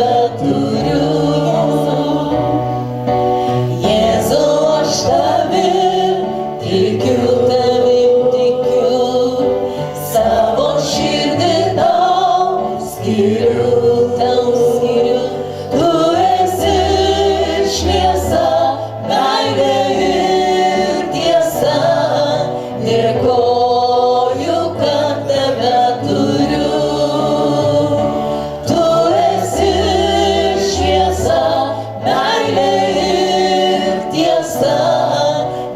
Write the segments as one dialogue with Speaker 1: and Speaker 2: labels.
Speaker 1: tave turiu, Jėzau. Jėzau, aš tavim tikiu, savo širdį tau skiriu. Tu esi šviesa, meilė ir tiesa, dėkoju, kad tave turiu. Tu esi šviesa, meilė ir tiesa,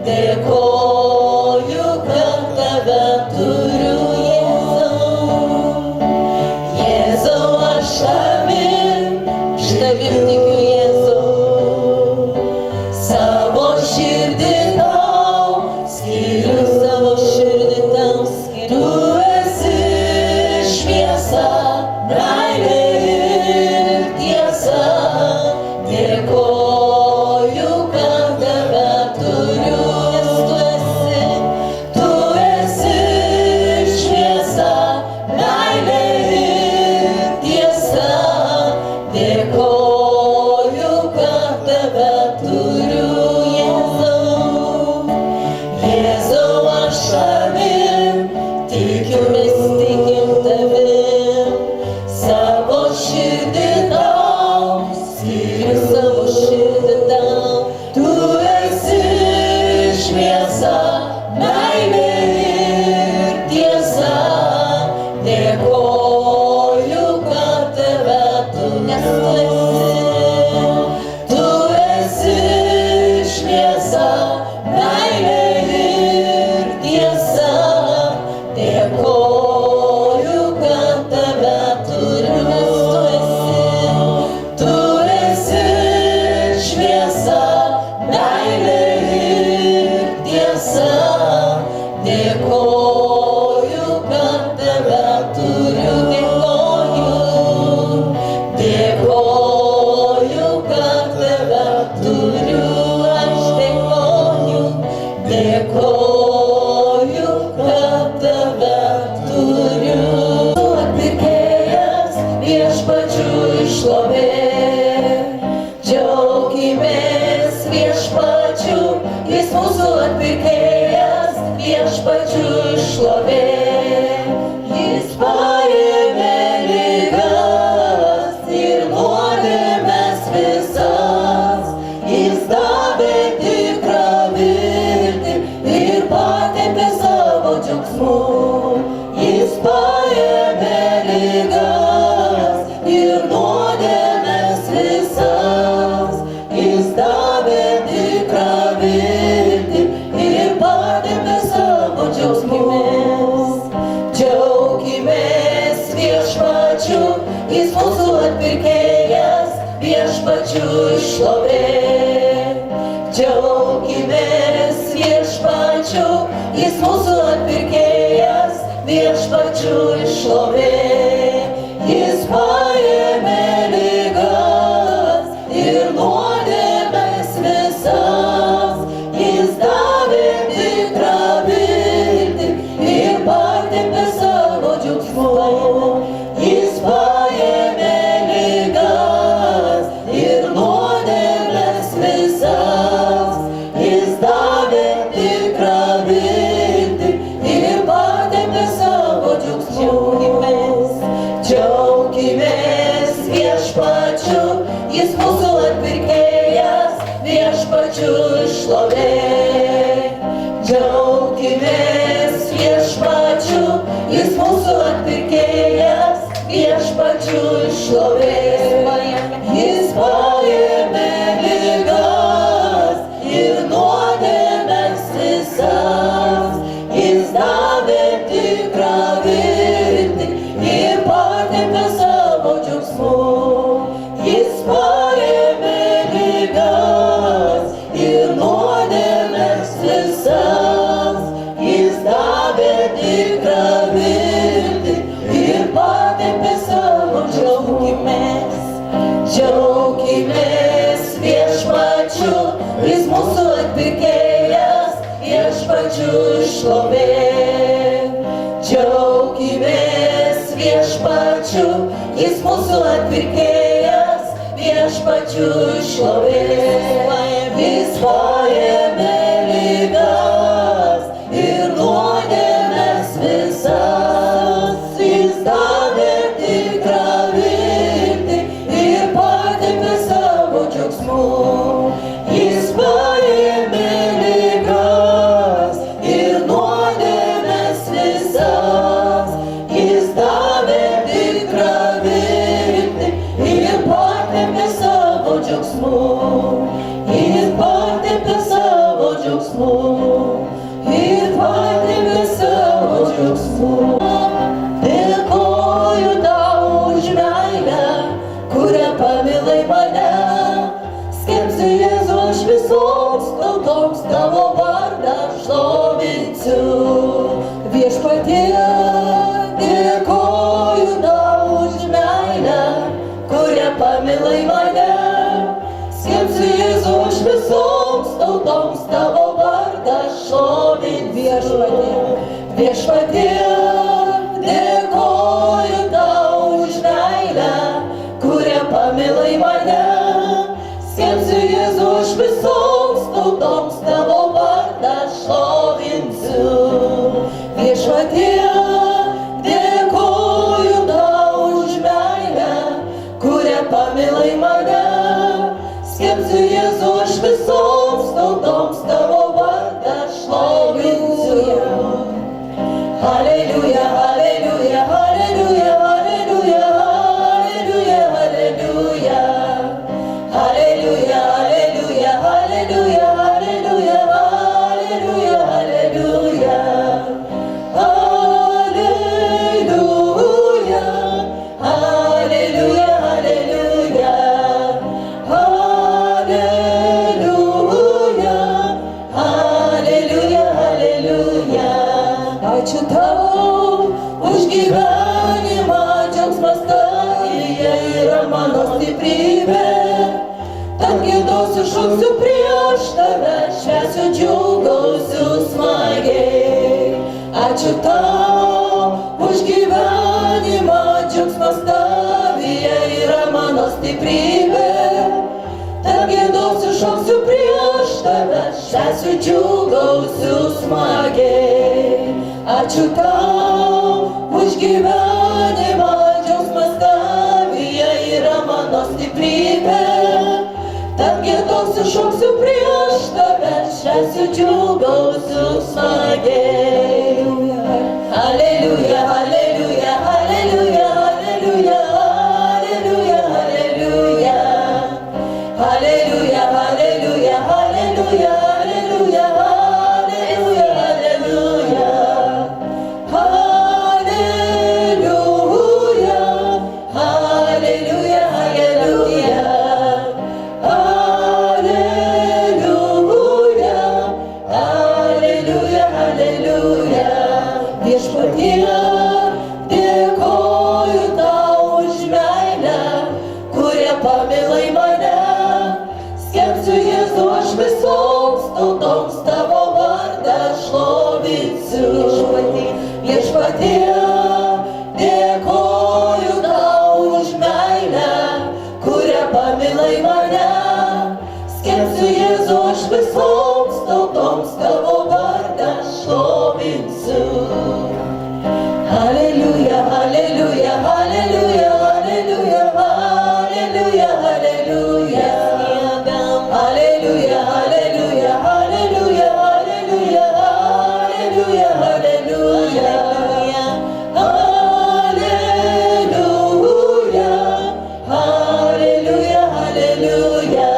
Speaker 1: dėkoju, kad tave turiu, Jėzau. Jėzau, aš tavim tikiu, Jėzau, savo širdį tau skiriu, savo širdį tau skiriu. Tu esi šviesa, meilė ir tiesa, dėkoju, kad tave turiu. Tu esi šviesa, meilė ir tiesa, dėkoju, kad tave turiu, Jėzau. Jėzau, aš tavim tikiu, mes tikim tavim, savo širdį tau skiriu, savo širdį tau. Tu esi šviesa, meilė ir tiesa, dėkoju, kad tave turiu. Tu esi šviesa, meilė ir tiesa, dėkoju, kad tave turiu. Tu esi šviesa, meilė ir tiesa, dėkoju, kad tave turiu. Dėkoju, kad tave turiu, aš dėkoju, kad tave turiu. Atpirkėjas viešpačiui šlovė, džiaukimės viešpačiu, jis mūsų atpirkėjas viešpačiui šlovė. Jis paėmė ligas ir nuodėmes visas, jis davė tikrą viltį ir patepė savo džiaugsmu. Jis paėmė ligas ir nuodėmes visas, jis davė tikrą viltį ir patepė savo džiaugsmu. Džiaukimės viešpačiu, jis mūsų atpirkėjas viešpačiui šlovė. Džiaukimės viešpačiu, jis mūsų atpirkėjas viešpačiui šlovė. Jis paėmė ligas ir nuodėmes visas, jis davė tikrą viltį ir patepė savo džiaugsmu. Jis paėmė ligas ir nuodėmes visas, jis davė tikrą viltį ir patepė savo džiaugsmu. Džiaukimės viešpačiu, jis mūsų atpirkėjas viešpačiui šlovė. Džiaukimės viešpačiu, jis mūsų atpirkėjas viešpačiui šlovė. Jis paėmė ligas ir nuodėmes visas, jis davė tikrą viltį ir patepė savo džiaugsmu. Jis paėmė ligas ir nuodėmes visas, jis davė tikrą viltį ir patepė savo džiaugimės. Džiaukimės viešpačiu, jis mūsų atpirkėjas viešpačiui šlovė. Džiaukimės viešpačiu, jis mūsų atpirkėjas viešpačių šlovė. Jis paėmė ligas ir nuodėmes visas, jis davė tikrą viltį ir patepė savo džiaugsmu. Jis paėmė ligas ir nuodėmes visas, jis davė tikrą viltį ir patepė savo džiaugsmu. Jis patepė savo džiaugsmu. Jis patepė savo džiaugsmu. Dėkoju tau už meilę, kurią pamilai mane. Skelbsiu Jėzų aš visoms tautoms, tavo vardą šlovinsiu. Viešpatie, dėkoju tau už meilę, kurią pamilai mane. Skelbsiu Jėzų aš visoms tautoms, tavo vardą šlovinsiu. Viešpatie, dėkoju tau už meilę, kurią pamilai mane. Skelbsiu Jėzų aš visoms tautoms, tavo vardą šlovinsiu. Viešpatie, dėkoju tau už meilę, kurią pamilai mane. Skelbsiu Jėzų aš visoms tautoms, tavo vardą šlovinsiu. Halleluja, halleluja, halleluja, halleluja, halleluja, halleluja. Halleluja, halleluja, halleluja, halleluja, halleluja, halleluja. Halleluja, halleluja, halleluja. Halleluja, halleluja, halleluja. Ačiū tau už gyvenimą, džiaugsmas tavyje yra mano stiprybė. Tad giedosiu, šauksiu prieš tave, švęsiu, džiaugausiu smagiai. Ačiū tau už gyvenimą, džiaugsmas tavyje yra mano stiprybė. Tad giedosiu, šauksiu prieš tave, švęsiu, džiaugausiu smagiai. Ačiū tau už gyvenimą, džiaugsmas tavyje yra mano stiprybė. Tad giedosiu, šauksiu prieš tave, švęsiu, džiaugausiu smagiai. Halleluja, halleluja, halleluja, halleluja, halleluja, halleluja. Halleluja, halleluja, halleluja, halleluja, halleluja, halleluja. Halleluja, halleluja, halleluja. Halleluja, halleluja. Viešpatie, dėkoju tau už meilę, kurią pamilai mane. Skelbsiu Jėzų aš visoms tautoms, tavo vardą šlovinsiu. Viešpatie, dėkoju tau už meilę, kurią pamilai mane. Skelbsiu Jėzų aš visoms tautoms, tavo vardą šlovinsiu. Halleluja, halleluja, halleluja, halleluja, halleluja, halleluja. Halleluja, halleluja, halleluja, halleluja, halleluja, halleluja. Halleluja, halleluja, halleluja.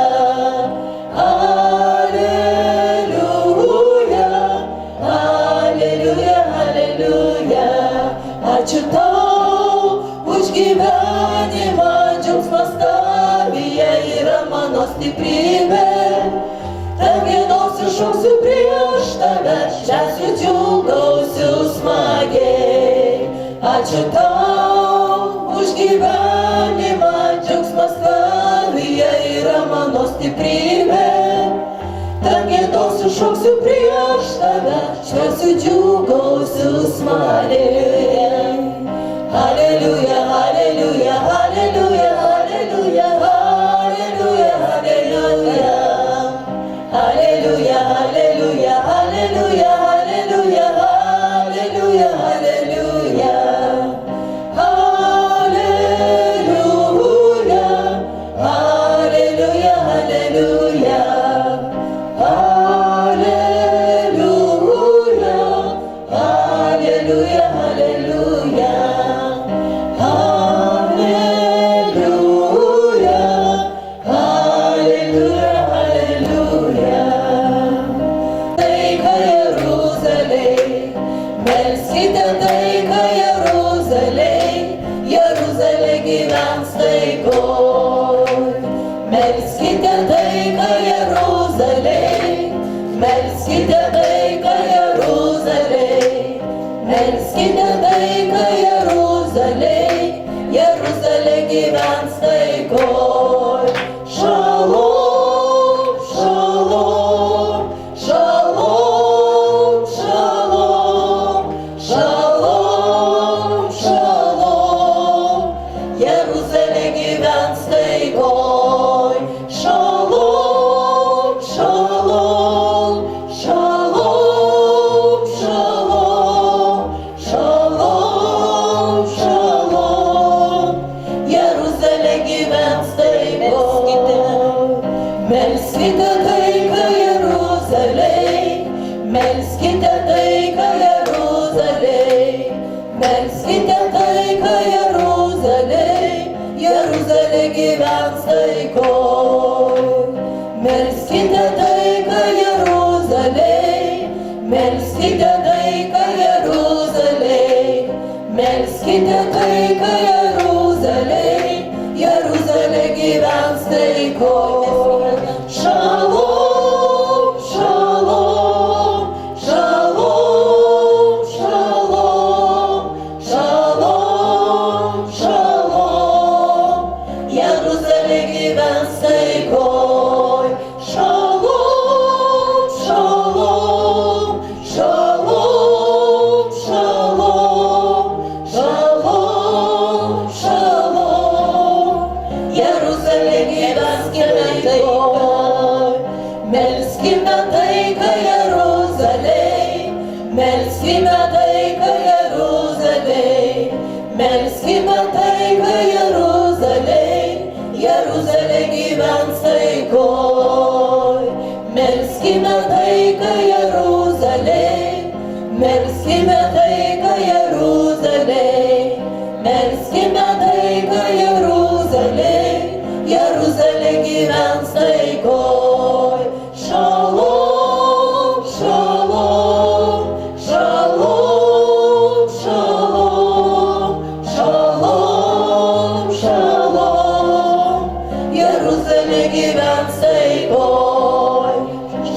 Speaker 1: Halleluja, halleluja, halleluja. Ačiū tau už gyvenimą, džiaugsmas tavyje yra mano stiprybė. Tad giedosiu, šauksiu prieš tave, švęsiu, džiaugausiu smagiai. Ačiū tau už gyvenimą, džiaugsmas tavyje yra mano stiprybė. Tad giedosiu, šauksiu prieš tave, švęsiu, džiaugausiu smagiai. Halleluja, halleluja, halleluja, halleluja, halleluja. Melskite taiką Jeruzalėj, melskite taiką Jeruzalėj, melskite taiką Jeruzalėj, Jeruzalė gyvens taikoj. Šalom, šalom, šalom, šalom, šalom, šalom, Jeruzalė gyvens taikoj. Šalom, šalom, šalom, šalom, šalom, šalom, Jeruzalė gyvens taikoj. Melskite taiką Jeruzalėj, melskite taiką Jeruzalėj, melskite taiką Jeruzalėj, Jeruzalė gyvens taikoj. Melskite taiką Jeruzalėj, melskite taiką Jeruzalėj, melskite taiką Jeruzalėj, Jeruzalė gyvens taikoj. Šalom, šalom, šalom, šalom, šalom, šalom, Jeruzalė gyvens taikoj. Šalom, šalom, šalom, šalom, šalom, šalom, Jeruzalė gyvens taikoj. Melskime taiką Jeruzalėj, melskime taiką Jeruzalėj, melskime taiką Jeruzalėj, Jeruzalė gyvens taikoj. Melskime taiką Jeruzalėj, melskime taiką Jeruzalėj, melskime taiką Jeruzalėj, Jeruzalė gyvens taikoj. Šalom, šalom, šalom, šalom, šalom, šalom, Jeruzalė gyvens taikoj.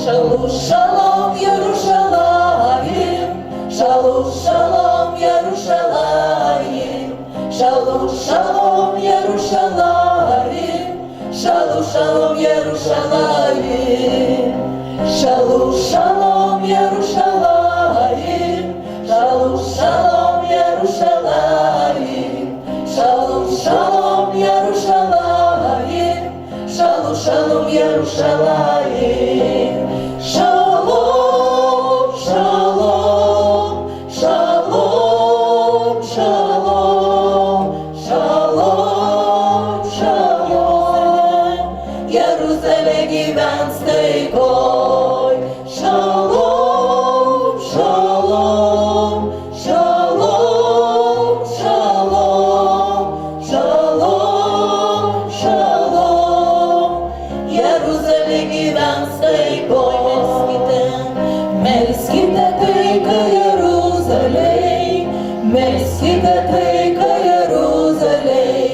Speaker 1: Šalom, šalom, Jerušalayim, šalom, šalom, Jerušalayim, šalom, šalom, Jerušalayim, šalom, šalom, Jerušalayim, šalom, šalom, Jerušalayim, šalom, šalom, Jerušalayim, šalom, šalom, Jerušalayim, šalom, šalom, Jerušalayim, šalom, šalom, šalom, šalom, šalom, šalom, Jeruzalė gyvens taikoj. Šalom, šalom, šalom, šalom, šalom, šalom, Jeruzalė gyvens taikoj. Melskite taiką Jeruzalėj, melskite taiką Jeruzalėj,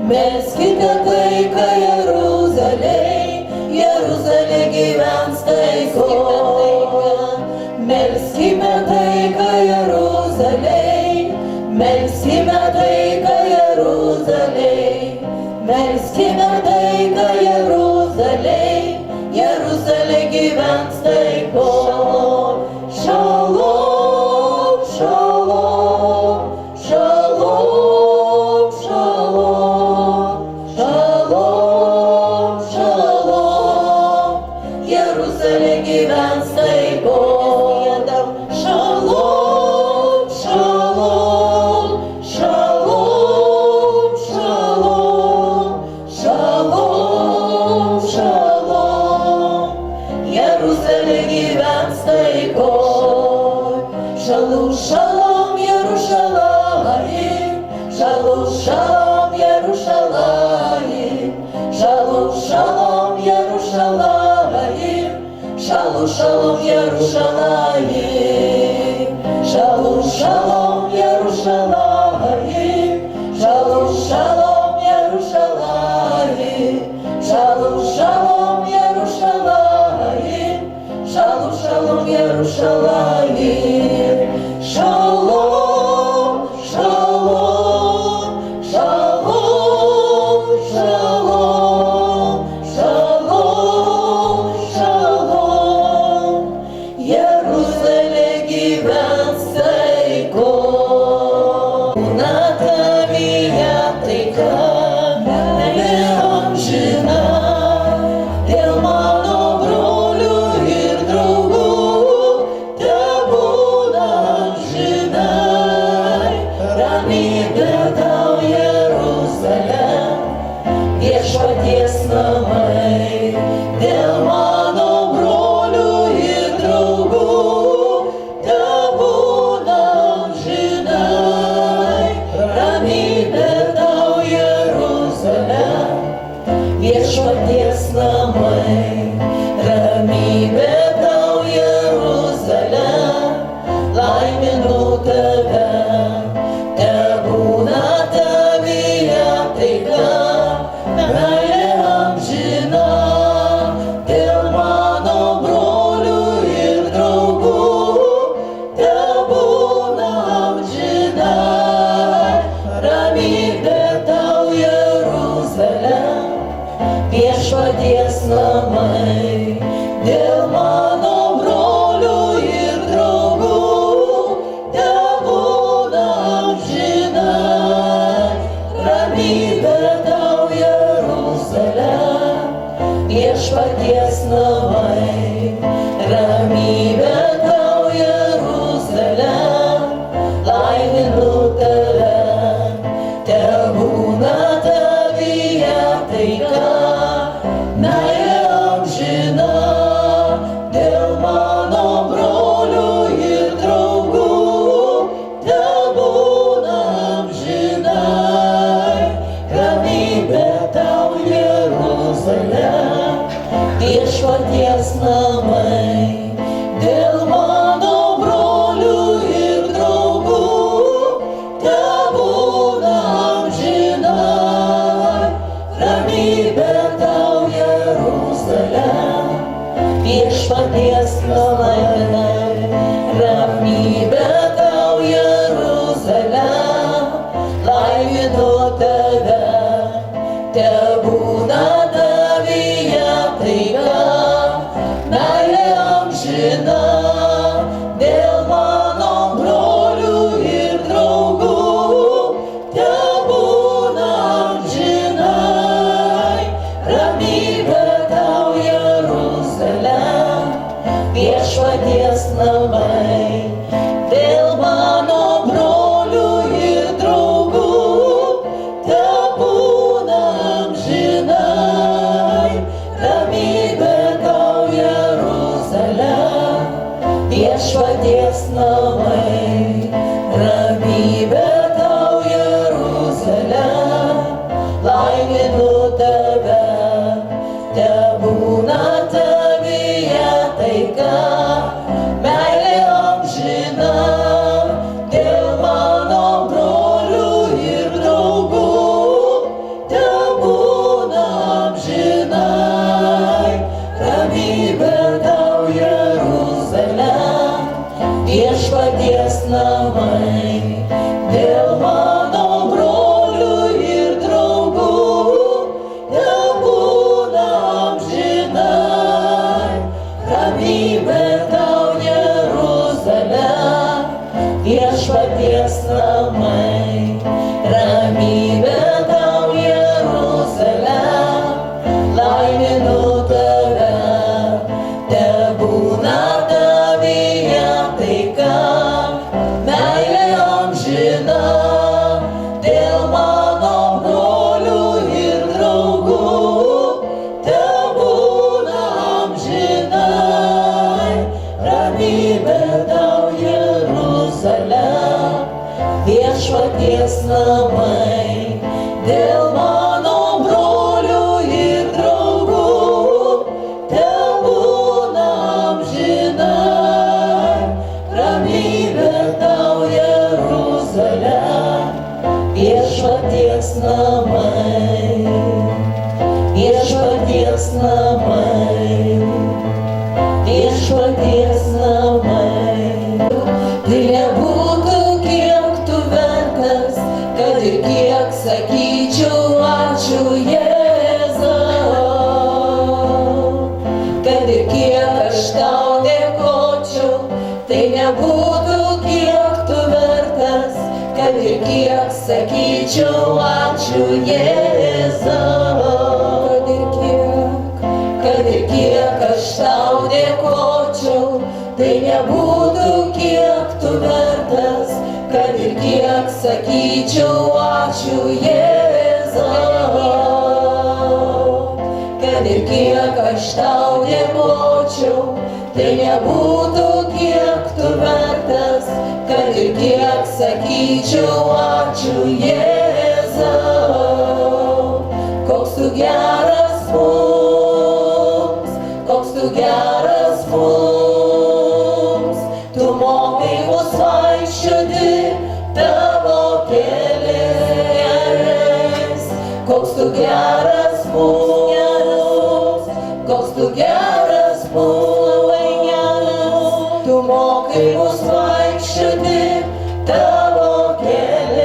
Speaker 1: melskite taiką Jeruzalėj, Jeruzalė gyvens taikoj. Melskime taiką Jeruzalėj, melskime taiką Jeruzalėj, melskime taiką Jeruzalėj, Jeruzalė gyvens taikoj. Šalom, šalom, šalom, šalom, šalom, šalom, Jeruzalė gyvens taikoj. Šalom, šalom, šalom, šalom, šalom, šalom, Jeruzalė gyvens taikoj. Šalom, šalom, Jerušalayim, šalom, šalom, Jerušalayim, šalom, šalom, Jerušalayim, šalom, šalom, Jerušalayim, šalom, šalom, Jerušalayim, šalom, šalom, Jerušalayim, šalom, namai, dėl mano brolių ir draugų, tebūna amžinai. Ramybė tau Jeruzalė, viešpaties namai. Ramybė tau Jeruzalė, laiminu tave, tebūna tavyje taika, meilė amžina. Dėl mano brolių ir draugų, tebūna amžina. Ramybė tau Jeruzalė, viešpaties namai. Dėl mano brolių ir draugų, tebūna amžinai. Ramybė tau Jeruzalė, viešpaties namai. Ramybė tau Jeruzalė, laiminu tave, tebūna tavyje taika, meilė amžina. Dėl mano brolių ir draugų, tebūna amžinai. Ramybė tau Jeruzalė, viešpaties namai. Dėl mano brolių ir draugų, tebūna amžinai. Ramybė tau Jeruzalė, viešpaties namai. Ramybė tau Jeruzalė, laiminu tave, tebūna tavyje taika, meilė amžina. Dėl mano brolių ir draugų, tebūna amžinai. Ramybė tau Jeruzalė, viešpaties namai. Dėl mano brolių ir draugų, tebūna amžinai. Ramybė tau Jeruzalė, viešpaties namai. Ramybė tau Jeruzalė, laiminu tave, tebūna tavyje taika, meilė amžina. Dėl mano brolių ir draugų, tebūna amžinai. Ramybė tau Jeruzalė, viešpaties namai. Dėl mano brolių ir draugų, tebūna amžinai. Ramybė tau Jeruzalė, viešpaties namai. Ramybė tau Jeruzalė, laiminu tave, tebūna tavyje taika, meilė amžina. Dėl mano brolių ir draugų, tebūna amžinai. Ramybė tau Jeruzalė, viešpaties namai. Dėl mano brolių ir draugų, tebūna amžinai. Ramybė tau Jeruzalė, viešpaties namai. Viešpaties namai, viešpaties namai. Tai nebūtų kiek tu vertas, kad ir kiek sakyčiau ačiū Jėzau. Kad ir kiek aš tau dėkočiau, tai nebūtų kiek tu vertas, kad ir kiek sakyčiau ačiū Jėzau. Kad ir kiek aš tau dėkočiau, tai nebūtų kiek tu vertas, kad ir kiek sakyčiau ačiū Jėzau. kad ir kiek aš tau dėkočiau, tai nebūtų kiek tu vertas, kad ir kiek sakyčiau ačiū Jėzau. Koks tu geras mums, koks tu geras mums, tu mokai mus vaikščioti tavo keliais. Koks tu geras mums, koks tu geras mums, tu mokai mus vaikščioti tavo keliais.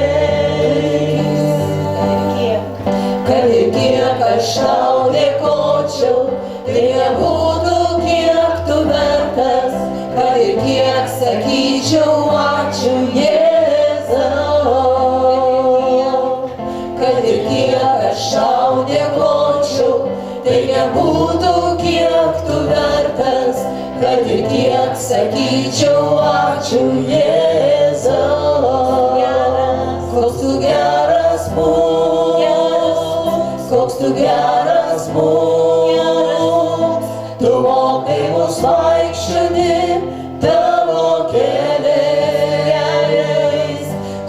Speaker 1: Kad ir kiek aš tau dėkočiau, tai nebūtų kiek tu vertas, kad ir kiek sakyčiau ačiū Jėzau. Kad ir kiek aš tau dėkočiau, tai nebūtų kiek tu vertas, kad ir kiek sakyčiau ačiū Jėzau. Koks tu geras mums, koks tu geras mums, tu mokai mus vaikščioti tavo keliais.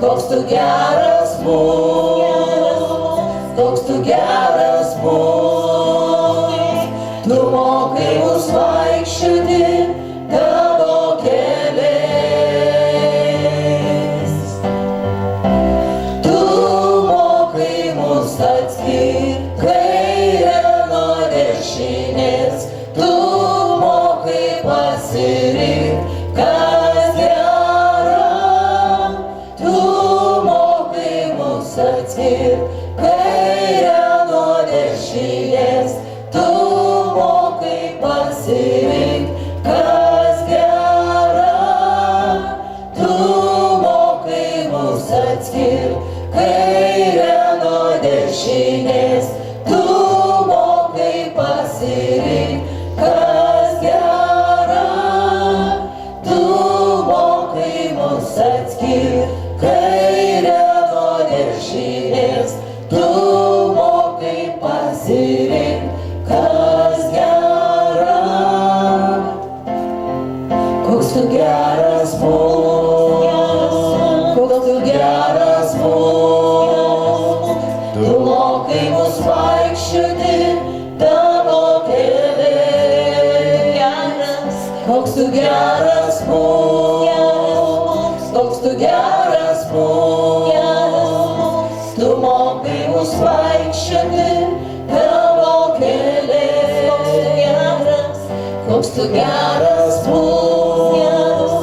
Speaker 1: Koks tu geras mums, koks tu geras mums, tu mokai mus vaikščioti tavo keliais. Tu mokai mus atskirti kairę nuo dešinės, tu mokai pasirinkti, kas gera. Tu mokai mus atskirti kairę nuo dešinės, tu mokai pasirinkti, kas gera. Tu mokai mus atskirti kairę nuo dešinės, tu mokai pasirinkti, kas gera. Tu mokai mus atskirti kairę nuo dešinės, tu mokai pasirinkti, kas gera. Koks tu geras mums, koks tu geras mums, tu mokai mus vaikščioti tavo keliais. Koks tu geras mums, koks tu geras mums, tu mokai mus vaikščioti tavo keliais. Koks tu geras mums,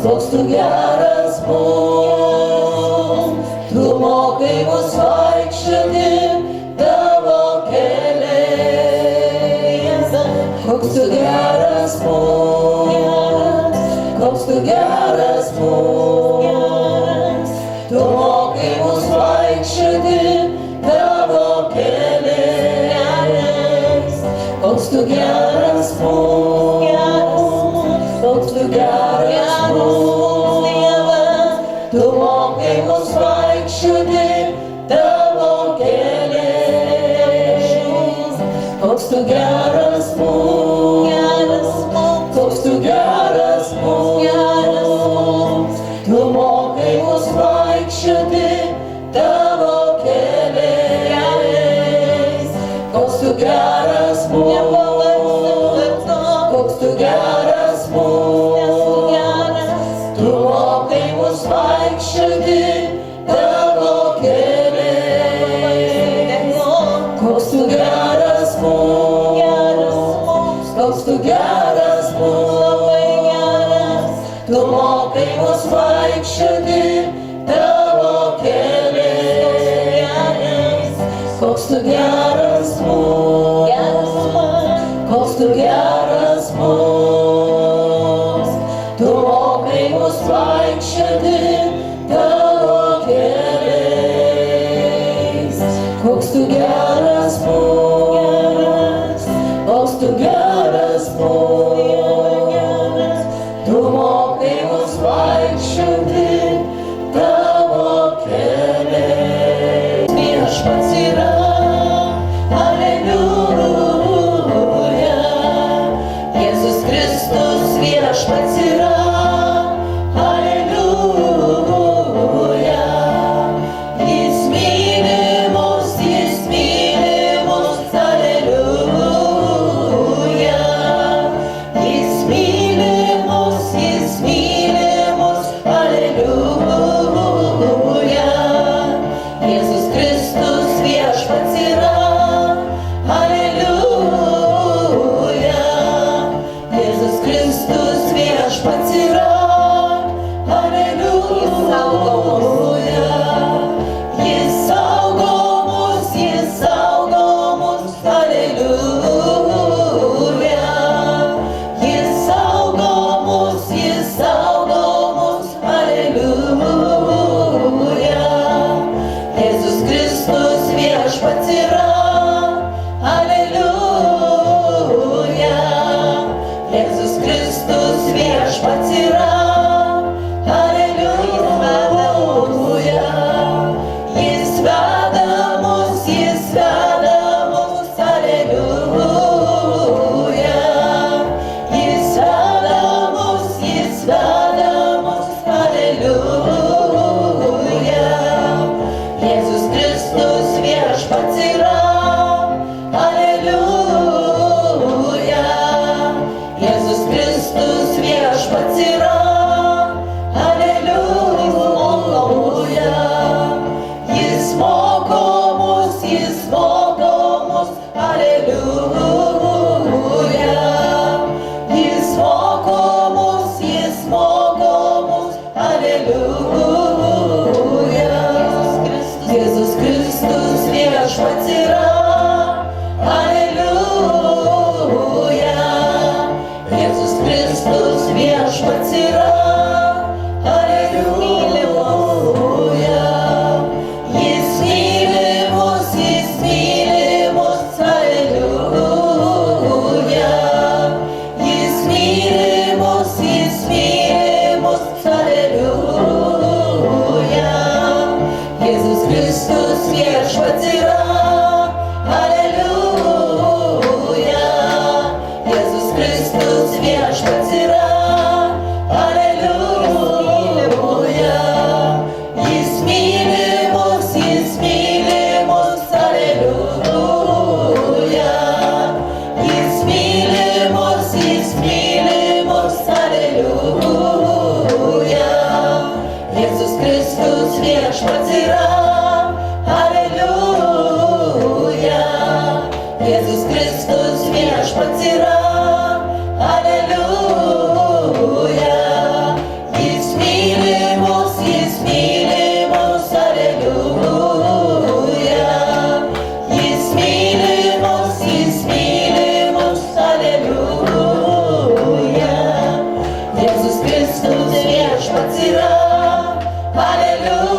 Speaker 1: koks tu geras mums, tu mokai mus vaikščioti tavo keliais. Koks tu geras mums, koks tu geras mums, tu mokai mus vaikščioti tavo keliais. Koks tu geras mums, koks tu geras mums, tu mokai mus vaikščioti tavo keliais. Koks tu geras mums, koks tu geras mums, tu mokai mus vaikščioti tavo keliais. Koks tu geras mums, koks tu geras mums, tu mokai mus vaikščioti tavo keliais. Koks tu geras mums, koks tu geras mums, tu mokai mus vaikščioti tavo keliais. Koks tu geras mums, koks tu geras mums, tu mokai mus vaikščioti tavo keliais. Koks tu geras mums, koks tu geras mums, tu mokai mus vaikščioti viešpats yra, aleliuja. Jis veda mus, aleliuja. Jis veda mus, aleliuja. Jėzus Kristus viešpats yra, aleliuja. Jėzus Kristus viešpats yra, aleliuja. Jis moko mus, aleliuja. Jis moko mus, aleliuja. Jėzus Kristus viešpats yra, aleliuja. Jėzus Kristus viešpats yra, aleliuja. Jis myli mus, aleliuja. Jis myli mus, aleliuja. Jėzus Kristus viešpats yra, aleliuja. Jėzus Kristus viešpats yra, aleliuja. Jis myli mus, aleliuja. Jis myli mus, aleliuja. Jėzus Kristus viešpats yra, aleliuja. Jėzus Kristus viešpats yra, aleliuja. Jis myli mus, aleliuja. Jis myli mus, aleliuja. Jėzus Kristus viešpats yra, aleliuja.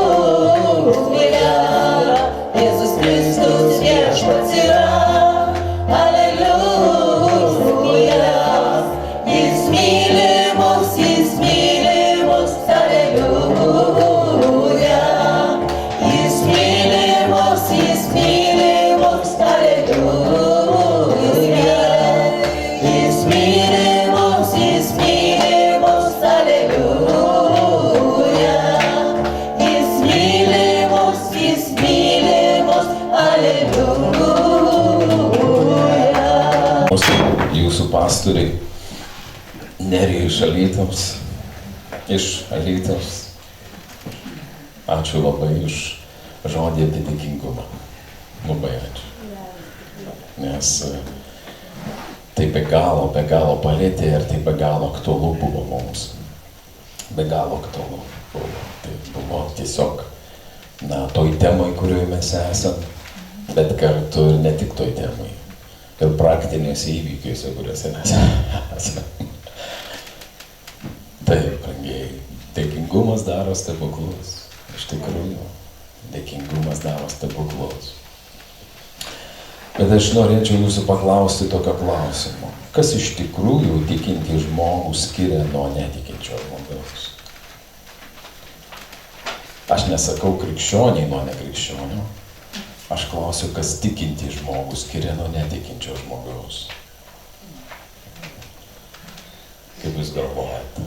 Speaker 1: Jėzus Kristus viešpats yra, aleliuja. Jis myli mus, aleliuja. Jis myli mus, aleliuja. Jis myli mus, aleliuja. Jis myli mus, aleliuja.
Speaker 2: Jūsų pastoriai Nerijui iš Alytaus. Ačiū labai už žodį apie dėkingumą. Labai ačiū. Nes tai be galo palėtė ir tai be galo aktualu buvo mums. Be galo aktualu buvo. Tai buvo tiesiog, toj temai, kurioje mes esam, bet kartu ir ne tik toj temai. Ir praktinėse įvykiuose, kuriuose mes esame. Taip, brangieji, dėkingumas daro stebuklus. Iš tikrųjų, dėkingumas daro stebuklus. Bet aš norėčiau jūsų paklausti tokio klausimo. Kas iš tikrųjų tikintį žmogų skiria nuo netikinčio žmogaus? Aš nesakau krikščioniai nuo nekrikščionio. Aš klausiu, kas tikintį žmogų skiria nuo netikinčio žmogaus. Kaip jūs galvojate?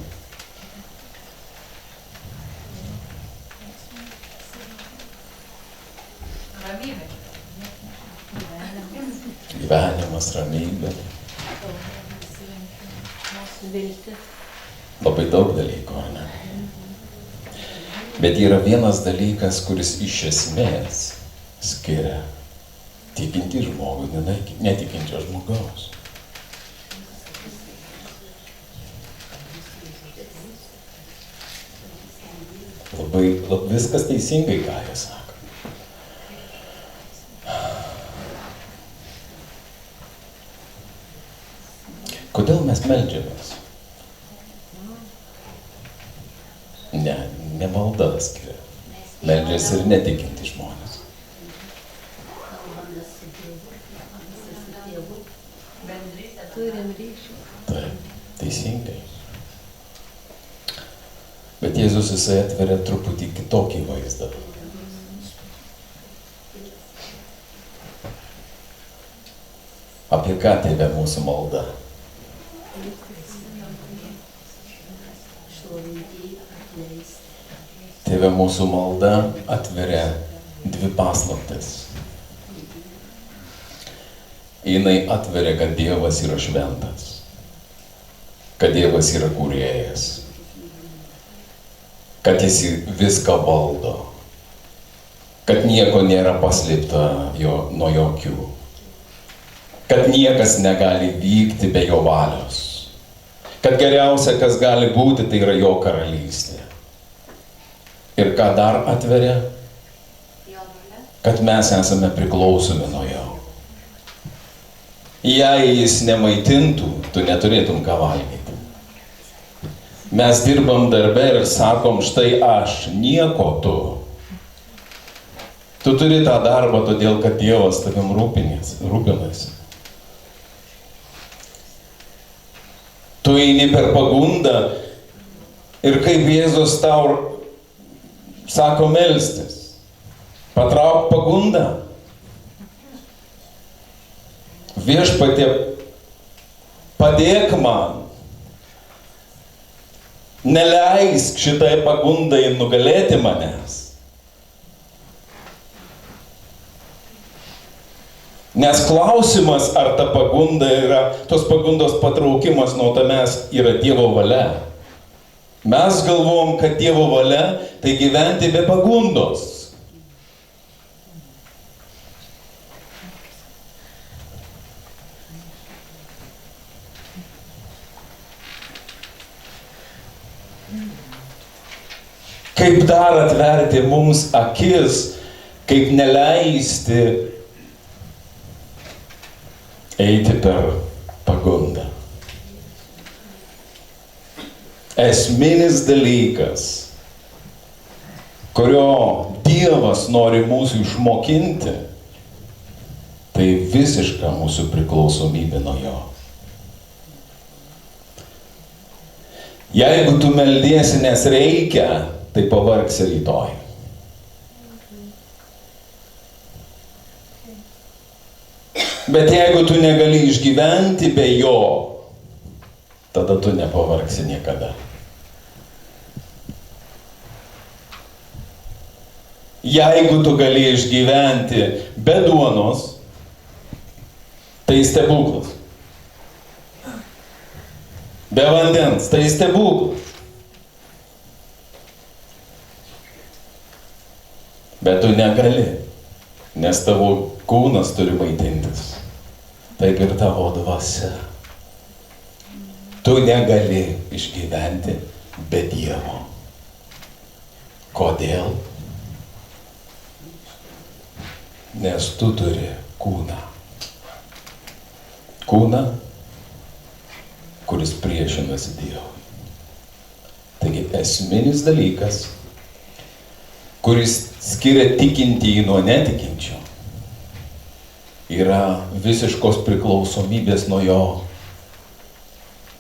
Speaker 3: Ramybė.
Speaker 2: Gyvenimas, ramybė.
Speaker 3: Viltis.
Speaker 2: Labai daug dalykų, ar ne? Bet yra vienas dalykas, kuris iš esmės skiria tikintį žmogų nuo netikinčio žmogaus. Labai viskas teisingai, ką jie sako. Kodėl mes meldžiamės? Ne malda skiria. Meldžiasi ir netikinti žmonės.
Speaker 3: Turim ryšį.
Speaker 2: Taip, teisingai. Jėzus jisai atveria truputį kitokį vaizdą. Apie ką tėve mūsų malda? Tėve mūsų malda atveria dvi paslaptis. Jinai atveria, kad Dievas yra šventas, kad Dievas yra kūrėjas, kad Jis viską valdo, kad nieko nėra paslėpta nuo jo akių, kad niekas negali vykti be jo valios, kad geriausia, kas gali būti, tai yra jo karalystė. Ir ką dar atveria? Kad mes esame priklausomi nuo jo. Jei jis nemaitintų, tu neturėtum ką valgyti. Mes dirbam darbe ir sakom, štai aš, nieko tu. Tu turi tą darbą, todėl kad Dievas tavim rūpinasi. Tu eini per pagundą ir kaip Jėzus tau sako melstis, patrauk pagundą. Viešpatie, padėk man, neleisk šitai pagundai nugalėti manęs. Nes klausimas, ar ta pagunda yra, tos pagundos patraukimas nuo tavęs yra Dievo valia. Mes galvom, kad Dievo valia tai gyventi be pagundos. Kaip dar atverti mums akis, kaip neleisti eiti per pagundą. Esminis dalykas, kurio Dievas nori mūsų išmokinti, tai visiška mūsų priklausomybė nuo jo. Jeigu tu meldiesi, nes reikia, tai pavargsi rytoj. Bet jeigu tu negali išgyventi be jo, tada tu nepavargsi niekada. Jeigu tu gali išgyventi be duonos, tai stebuklas. Be vandens, tai stebuklas. Bet tu negali, nes tavo kūnas turi maitintis. Taip ir tavo dvasia. Tu negali išgyventi be Dievo. Kodėl? Nes tu turi kūną. Kūną, kuris priešinasi Dievui. Taigi esminis dalykas, kuris skiria tikintįjį nuo netikinčio, yra visiškos priklausomybės nuo jo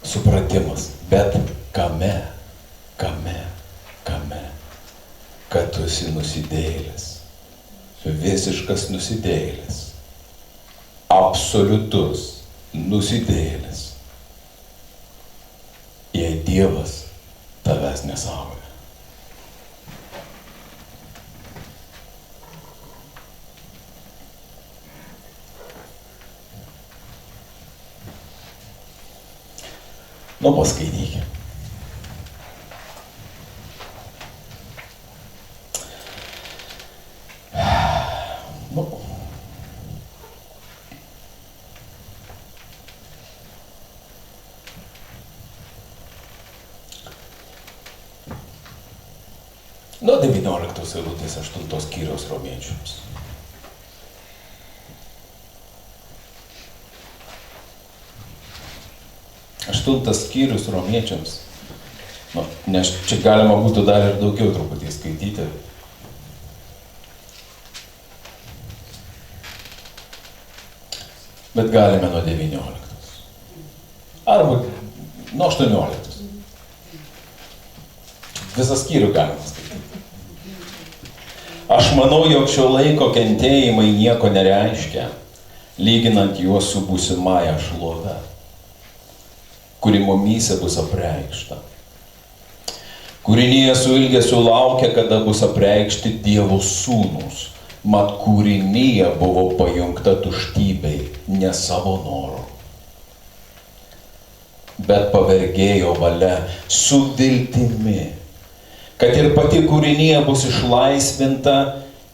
Speaker 2: supratimas. Bet kame? Kad tu esi nusidėjėlis, visiškas nusidėjėlis, absoliutus nusidėjėlis, jei Dievas tavęs nesaugoja. Nu, paskaitykime. Nuo 19 eilutės 8 skyriaus Romiečiams. Aštuntas skyrius Romiečiams. Nes čia galima būtų dar ir daugiau truputį skaityti. Bet galime nuo 19. Arba nuo 18. Visą skyrių galima skaityti. Aš manau, jog šio laiko kentėjimai nieko nereiškia, lyginant juos su būsimąja šlove, kuri mumyse bus apreikšta. Kūrinyje su ilgesiu laukia, kada bus apreikšti Dievo sūnūs, mat kūrinyje buvo pajungta tuštybei, ne savo noru, bet pavergėjo valia su viltimi, kad ir pati kūrinyje bus išlaisvinta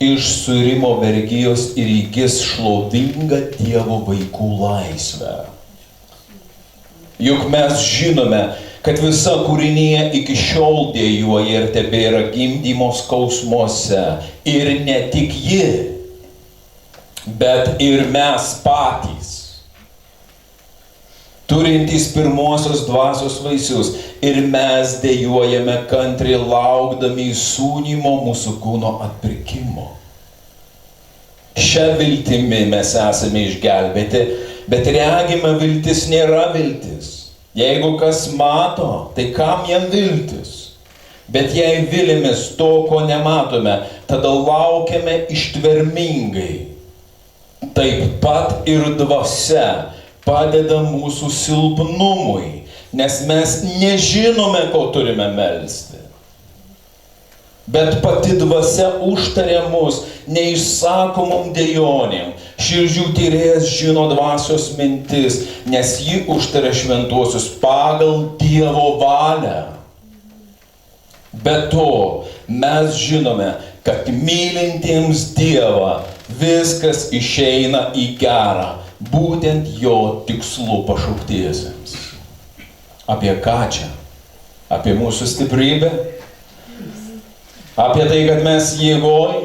Speaker 2: iš suirimo vergijos ir įgis šlovingą Dievo vaikų laisvę. Juk mes žinome, kad visa kūrinyje iki šiol dejuoja ir tebėra gimdymo skausmuose. Ir ne tik ji, bet ir mes patys, turintys pirmosios dvasios vaisius, ir mes dejuojame kantriai laukdami įsūnymo mūsų kūno atpirkimo. Šia viltimi mes esame išgelbėti, bet regima viltis nėra viltis. Jeigu kas mato, tai kam jam viltis? Bet jei vilimės to, ko nematome, tada laukiame ištvermingai. Taip pat ir dvasia padeda mūsų silpnumui, nes mes nežinome, ko turime melsti. Bet pati dvasia užtaria mus neišsakomom dejonėm. Širdžių tyrėjas žino dvasios mintis, nes ji užtaria šventuosius pagal Dievo valią. Be to, mes žinome, kad mylintiems Dievą viskas išeina į gerą, būtent jo tikslu pašauktiesiems. Apie ką čia? Apie mūsų stiprybę? Apie tai, kad mes jėgoj,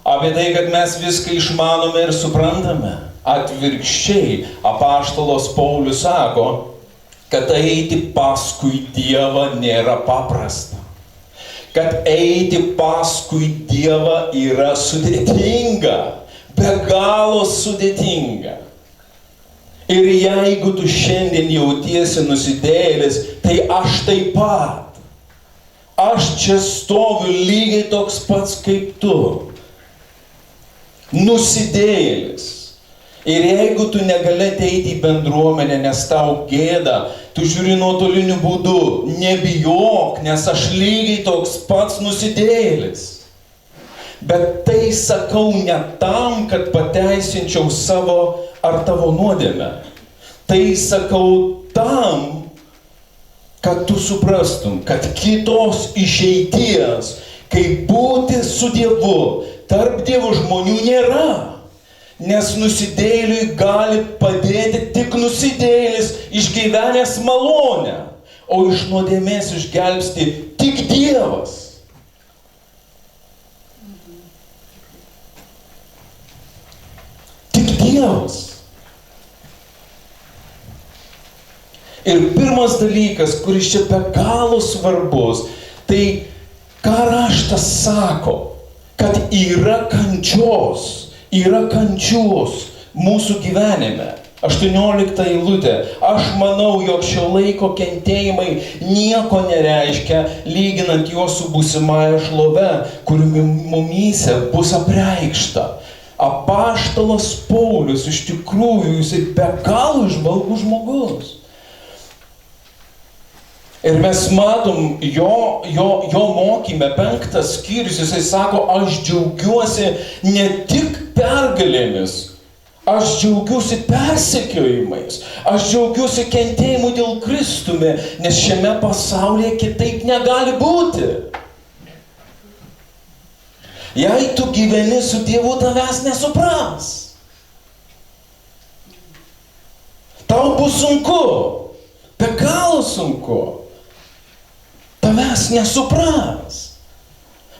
Speaker 2: apie tai, kad mes viską išmanome ir suprantame. Atvirkščiai, apaštalas Paulius sako, kad eiti paskui Dievą nėra paprasta. Kad eiti paskui Dievą yra sudėtinga, be galo sudėtinga. Ir jeigu tu šiandien jautiesi nusidėjėlis, tai aš taip pat. Aš čia stoviu lygiai toks pats kaip tu. Nusidėjėlis. Ir jeigu tu negali ateiti į bendruomenę, nes tau gėda, tu žiūri nuotoliniu būdu, nebijok, nes aš lygiai toks pats nusidėjėlis. Bet tai sakau ne tam, kad pateisinčiau savo ar tavo nuodėmę. Tai sakau tam, kad tu suprastum, kad kitos išeities, kaip būti su Dievu, tarp Dievo žmonių nėra. Nes nusidėjėliui gali padėti tik nusidėjėlis išgyvenęs malonę, o iš nuodėmės išgelbsti tik Dievas. Tik Dievas. Ir pirmas dalykas, kuris čia be galo svarbus, tai ką raštas sako, kad yra kančios mūsų gyvenime. 18 eilutė. Aš manau, jog šio laiko kentėjimai nieko nereiškia, lyginant juos su būsimąja šlove, kuri mumyse bus apreikšta. Apaštalas Paulius iš tikrųjų, jisai be galo įžvalgus žmogus. Ir mes matom jo mokyme 5 skyrius, jisai sako, aš džiaugiuosi ne tik pergalėmis, aš džiaugiuosi persekiojimais, aš džiaugiuosi kentėjimu dėl Kristumi, nes šiame pasaulyje kitaip negali būti. Jei tu gyveni su Dievu, tavęs nesupras. Tau bus sunku, be galo sunku. Tavęs nesupras.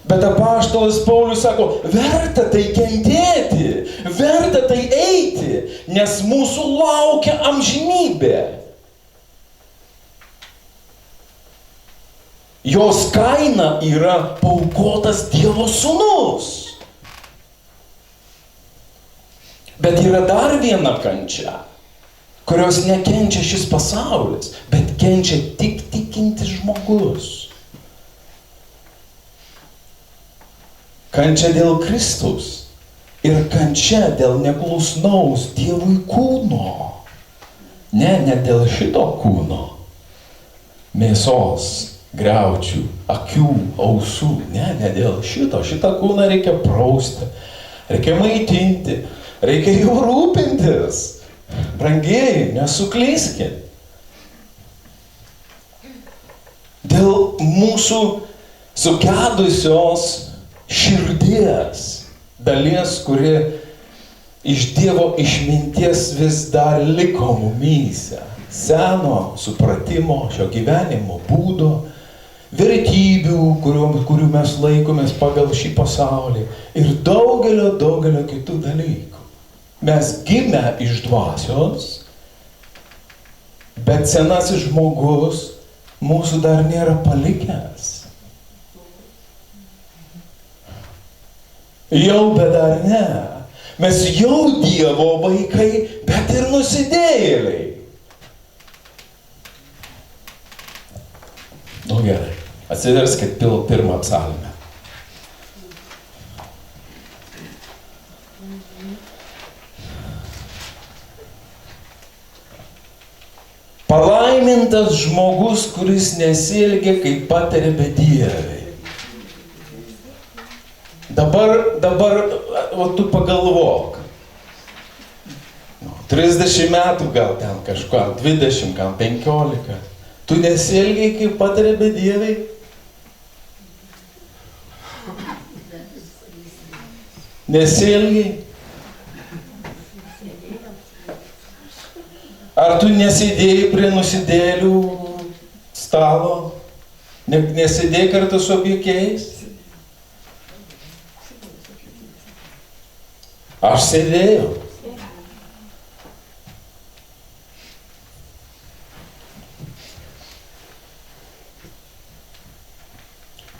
Speaker 2: Bet apaštalas Paulius sako, verta tai kentėti, verta tai eiti, nes mūsų laukia amžinybė. Jos kaina yra paaukotas Dievo sūnus. Bet yra dar viena kančia, kurios nekenčia šis pasaulis, bet kenčia tik tikintis žmogus. kančia dėl Kristaus ir kančia dėl neklusnaus Dievui kūno. Ne dėl šito kūno. Mėsos, griaučių, akių, ausų. Ne dėl šito. Šitą kūną reikia prausti, reikia maitinti, reikia jau rūpintis. Brangieji, nesuklyskit. Dėl mūsų sugedusios širdies dalies, kuri iš Dievo išminties vis dar liko mumyse. Seno supratimo, šio gyvenimo būdo, vertybių, kurių mes laikomės pagal šį pasaulį ir daugelio kitų dalykų. Mes gimę iš dvasios, bet senasis žmogus mūsų dar nėra palikęs. Jau, bet dar ne. Mes jau Dievo vaikai, bet ir nusidėjėliai. Nu gerai, atsiverskit pirmą psalmę. Palaimintas žmogus, kuris nesielgia kaip patarė bedieviai. Dabar, o tu pagalvok. 30 metų gal ten kažką, 20, gal 15. Tu nesielgiai kaip patarė bedieviai? Nesielgiai? Ar tu nesėdėjai prie nusidėlių stalo? Nesėdėjai kartu su objekiais? Aš sėdėjau.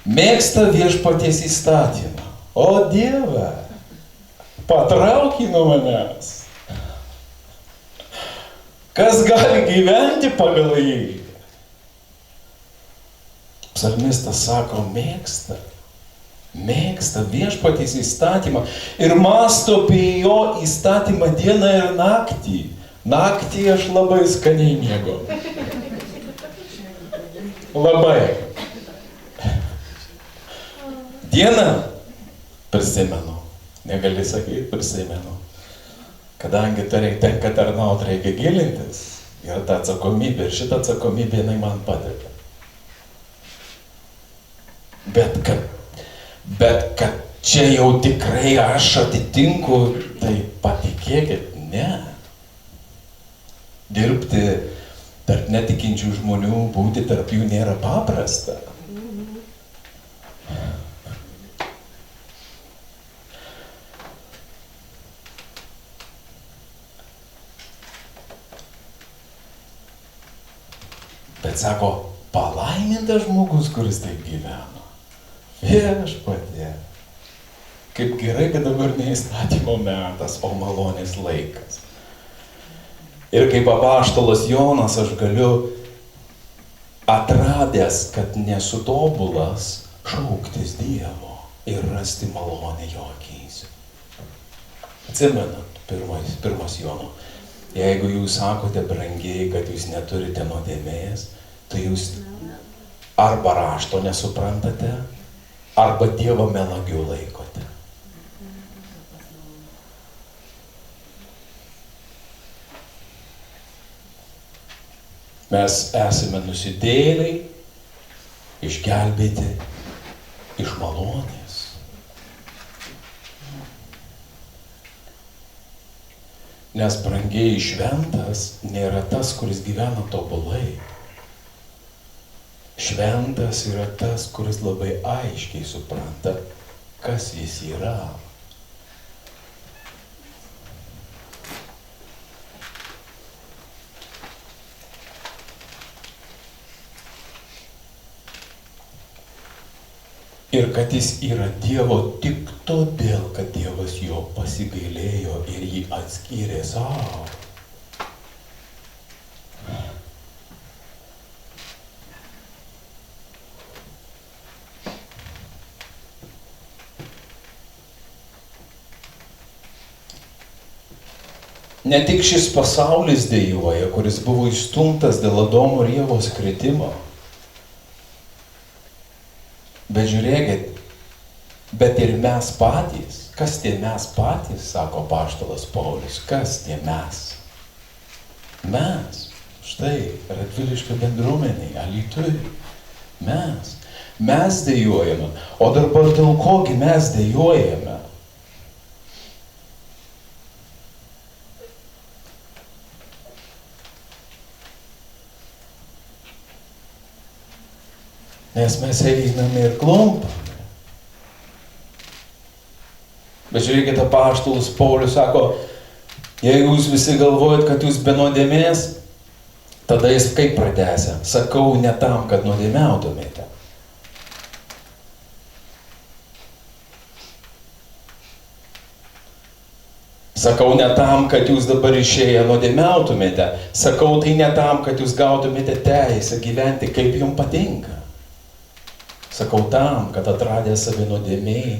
Speaker 2: Mėgsta viešpaties įstatymą. O Dieve, patrauki nuo manęs. Kas gali gyventi pagal jį? Psalmistas sako, mėgsta viešpaties įstatymą ir mąsto apie jo įstatymą dieną ir naktį. Naktį aš labai skaniai miegu. Labai. Dieną prisimenu. Negali sakyti, prisimenu. Kadangi tenka tarnauti, reikia gilintis. Yra ta atsakomybė ir šitą atsakomybę jinai man padeda. Bet kad čia jau tikrai aš atitinku, tai patikėkit, ne. Dirbti tarp netikinčių žmonių, būti tarp jų nėra paprasta. Bet sako, palaimintas žmogus, kuris taip gyveno. Viešpatie. Kaip gerai, kad dabar ne įstatymo metas, o malonės laikas. Ir kaip apaštalas Jonas aš galiu atradęs, kad nesu tobulas, šauktis Dievo ir rasti malonę jo akyse. Atsimenat, pirmas Jono. Jeigu jūs sakote, brangiai, kad jūs neturite nuodėmės, tai jūs arba rašto nesuprantate, arba Dievo melagiu laikote. Mes esame nusidėjėliai, išgelbėti iš malonės. Nes brangiai šventas nėra tas, kuris gyvena tobulai. Šventas yra tas, kuris labai aiškiai supranta, kas jis yra. Ir kad jis yra Dievo tik todėl, kad Dievas jo pasigailėjo ir jį atskyrė savo. Ne tik šis pasaulis dejuoja, kuris buvo išstumtas dėl Adomo ir Ievos kritimo. Bet žiūrėkit, bet ir mes patys. Kas tie mes patys, sako apaštalas Paulius. Kas tie mes? Mes. Štai, Radviliškio bendruomeniai, Alytuj. Mes. Mes dejuojame. O dabar dėl kogi mes dejuojame? Nes mes einame ir klumpame. Bet žiūrėkite, apaštalas Paulius sako, jeigu jūs visi galvojat, kad jūs be nuodėmės, tada jis kaip pratęsia? Sakau ne tam, kad nuodėmiautumėte. Sakau ne tam, kad jūs dabar išėję nuodėmiautumėte. Sakau tai ne tam, kad jūs gautumėte teisę gyventi kaip jums patinka. Sakau tam, kad atradę save nuodėmiai,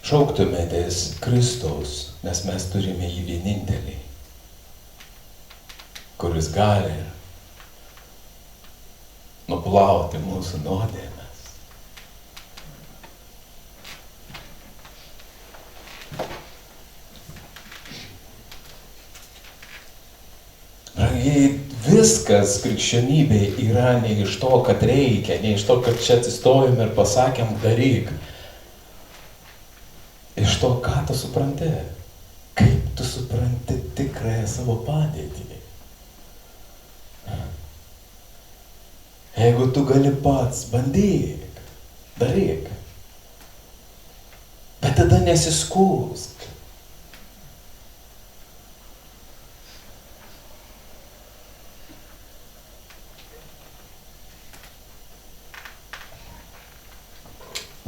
Speaker 2: šauktumėtės Kristaus, nes mes turime jį vienintelį, kuris gali nuplauti mūsų nuodėmes. Brangiai, viskas krikščionybėje yra ne iš to, kad reikia, ne iš to, kad čia atsistojom ir pasakėm daryk. Iš to, ką tu supranti, kaip tu supranti tikrąją savo padėtį. Jeigu tu gali pats, bandyk, daryk. Bet tada nesiskųsk.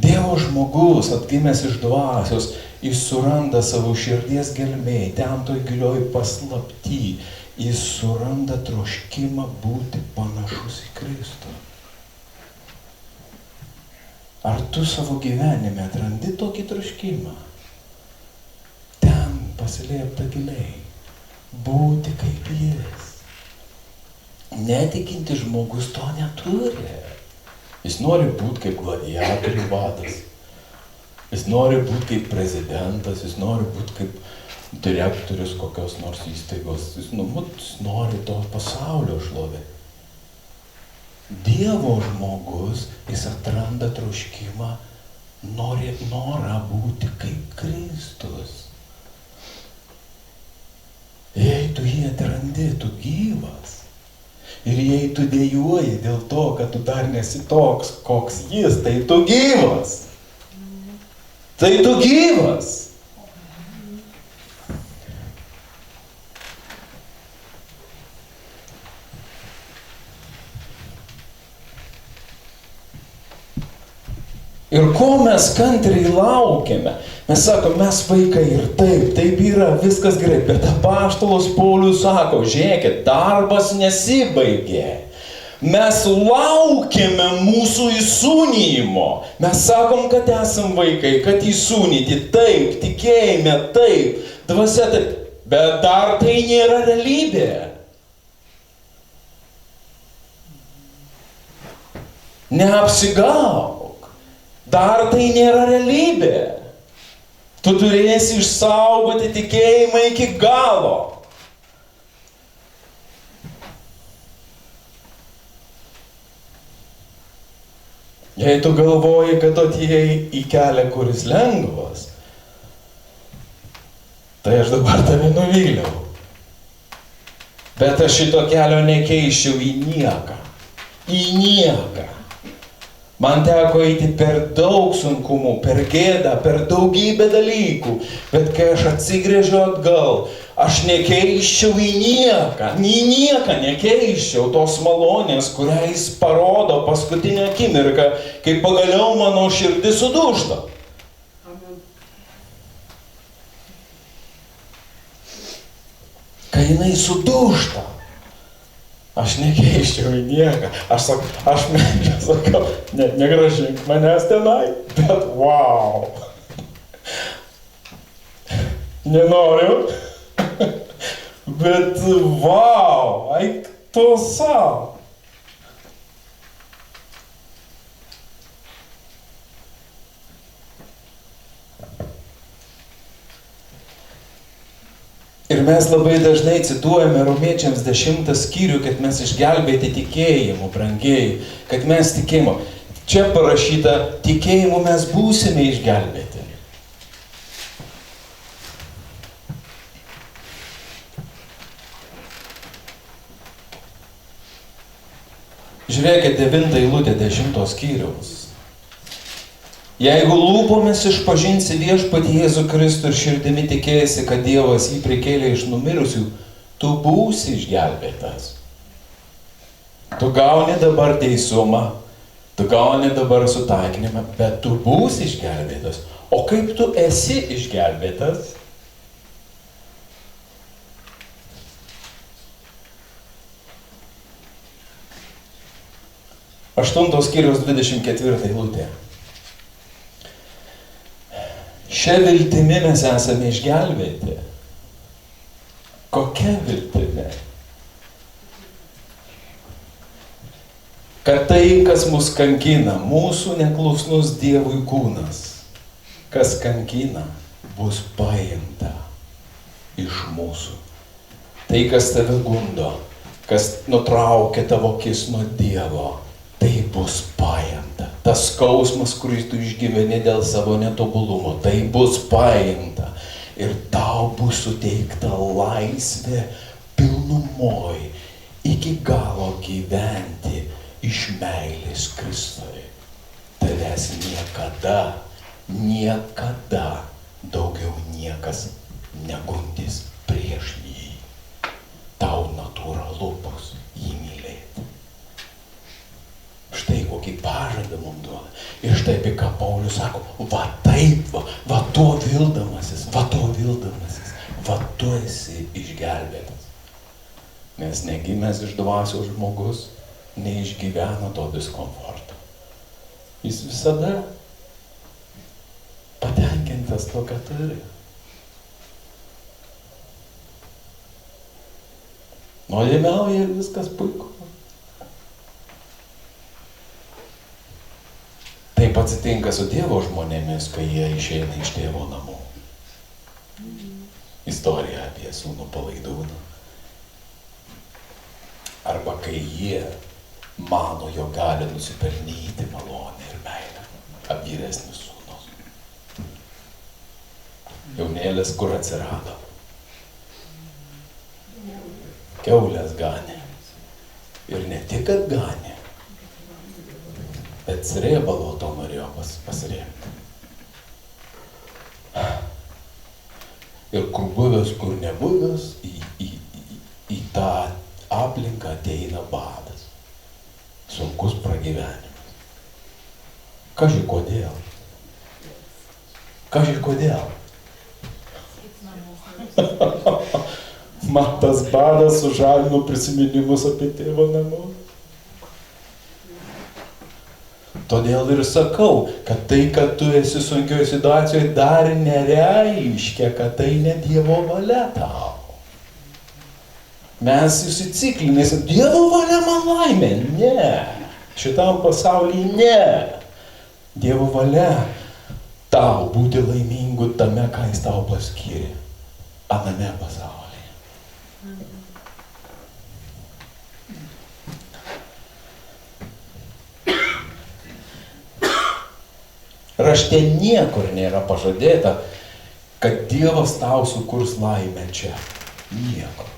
Speaker 2: Dievo žmogus, atgimęs iš dvasios, jis suranda savo širdies gelmėj, ten toj gilioj paslapty, jis suranda troškimą būti panašus į Kristų. Ar tu savo gyvenime atrandi tokį troškimą? Ten paslėpta giliai, būti kaip jis. Netikinti žmogus to neturi. Jis nori būti kaip gladiatorių vadas. Jis nori būti kaip prezidentas, jis nori būti kaip direktorius kokios nors įstaigos. Jis nori to pasaulio šlovė. Dievo žmogus, jis atranda troškimą, norą būti kaip Kristus. Jei tu jį atrandi, tu gyvas. Ir jei tu dejuoji dėl to, kad tu dar nesi toks, koks jis, tai tu gyvas. Tai tu gyvas. Ir ko mes kantriai laukiame? Mes sakom, mes vaikai ir taip yra, viskas gerai. Bet apaštalas Paulius sako, žiūrėkit, darbas nesibaigė. Mes laukiame mūsų įsūnyjimo. Mes sakom, kad esam vaikai, kad įsūnyti, taip, tikėjime, taip, dvasia taip. Bet dar tai nėra realybė. Neapsigauk. Dar tai nėra realybė. Tu turėsi išsaugoti tikėjimą iki galo. Jei tu galvoji, kad atėjai į kelią, kuris lengvas, tai aš dabar tave nuvyliau. Bet aš šito kelio nekeiščiau į nieką. Į nieką. Man teko eiti per daug sunkumų, per gėdą, per daugybę dalykų. Bet kai aš atsigrėžiu atgal, aš nekeiščiau į nieką nekeiščiau tos malonės, kurią jis parodo paskutinę akimirką, kai pagaliau mano širdis sudūžta. Kai jinai sudūžta, aš nekeiščiau į nieką. Aš sakau, negražink manęs tenai, bet wow. Nenoriu. Bet vau, eik to sau. Ir mes labai dažnai cituojame Romiečiams 10 skyrių, kad mes išgelbėti tikėjimu, brangieji, kad mes tikėjimu. Čia parašyta, tikėjimu mes būsime išgelbėti. Žiūrėkit 9 eilutę 10 skyriaus. Jeigu lūpomis išpažinsi viešpatį Jėzų Kristų ir širdimi tikėsi, kad Dievas jį prikėlė iš numirusių, tu būsi išgelbėtas. Tu gauni dabar teisumą, tu gauni dabar sutaikinimą, bet tu būsi išgelbėtas. O kaip tu esi išgelbėtas? Aštuntos skyriaus 24 eilutė. Šia viltimi mes esame išgelbėti. Kokia viltimi? Kad tai, kas mus kankina, mūsų neklusnus Dievui kūnas, kas kankina, bus paimta iš mūsų. Tai, kas tave gundo, kas nutraukia tavo akis nuo Dievo, tai bus paimta. Tas skausmas, kuris tu išgyveni dėl savo netobulumo, tai bus paimta. Ir tau bus suteikta laisvė pilnumoj iki galo gyventi iš meilės Kristui. Tavęs niekada daugiau niekas negundys prieš jį. Tau natūralu bus jį mylėti. Štai kokį pažadą mums duoda. Ir štai apie ką Paulius sako, va taip, va to vildamasis, va tu esi išgelbėtas. Nes negimęs iš dvasios žmogus neišgyvena to diskomforto. Jis visada patenkintas to, ką turi. Nuodėmiauja ir viskas puiku. Taip atsitinka su Dievo žmonėmis, kai jie išeina iš tėvo namų. Istorija apie sūnų palaidūną. Arba kai jie mano, jog gali nusipelnyti malonę ir meilę. Vyresnis sūnus. Jaunėlis kur atsirado? Kiaulės ganė. Ir ne tik, kad ganė, bet srėbalo to norėjo pasirėmti. Ir kur buvęs, kur nebuvęs, į tą aplinką ateina badas. Sunkus pragyvenimas. Kaži kodėl? Man tas badas sužadino prisiminimus apie tėvo namus. Todėl ir sakau, kad tai, kad tu esi sunkioje situacijoje, dar nereiškia, kad tai ne Dievo valia tau. Mes įsiciklinės, Dievo valia man laimė. Ne. Šitam pasaulyje ne. Dievo valia tau būti laimingu tame, ką jis tau paskyrė. Aname pasaulyje. Rašte niekur nėra pažadėta, kad Dievas tau sukurs laimę čia. Niekur.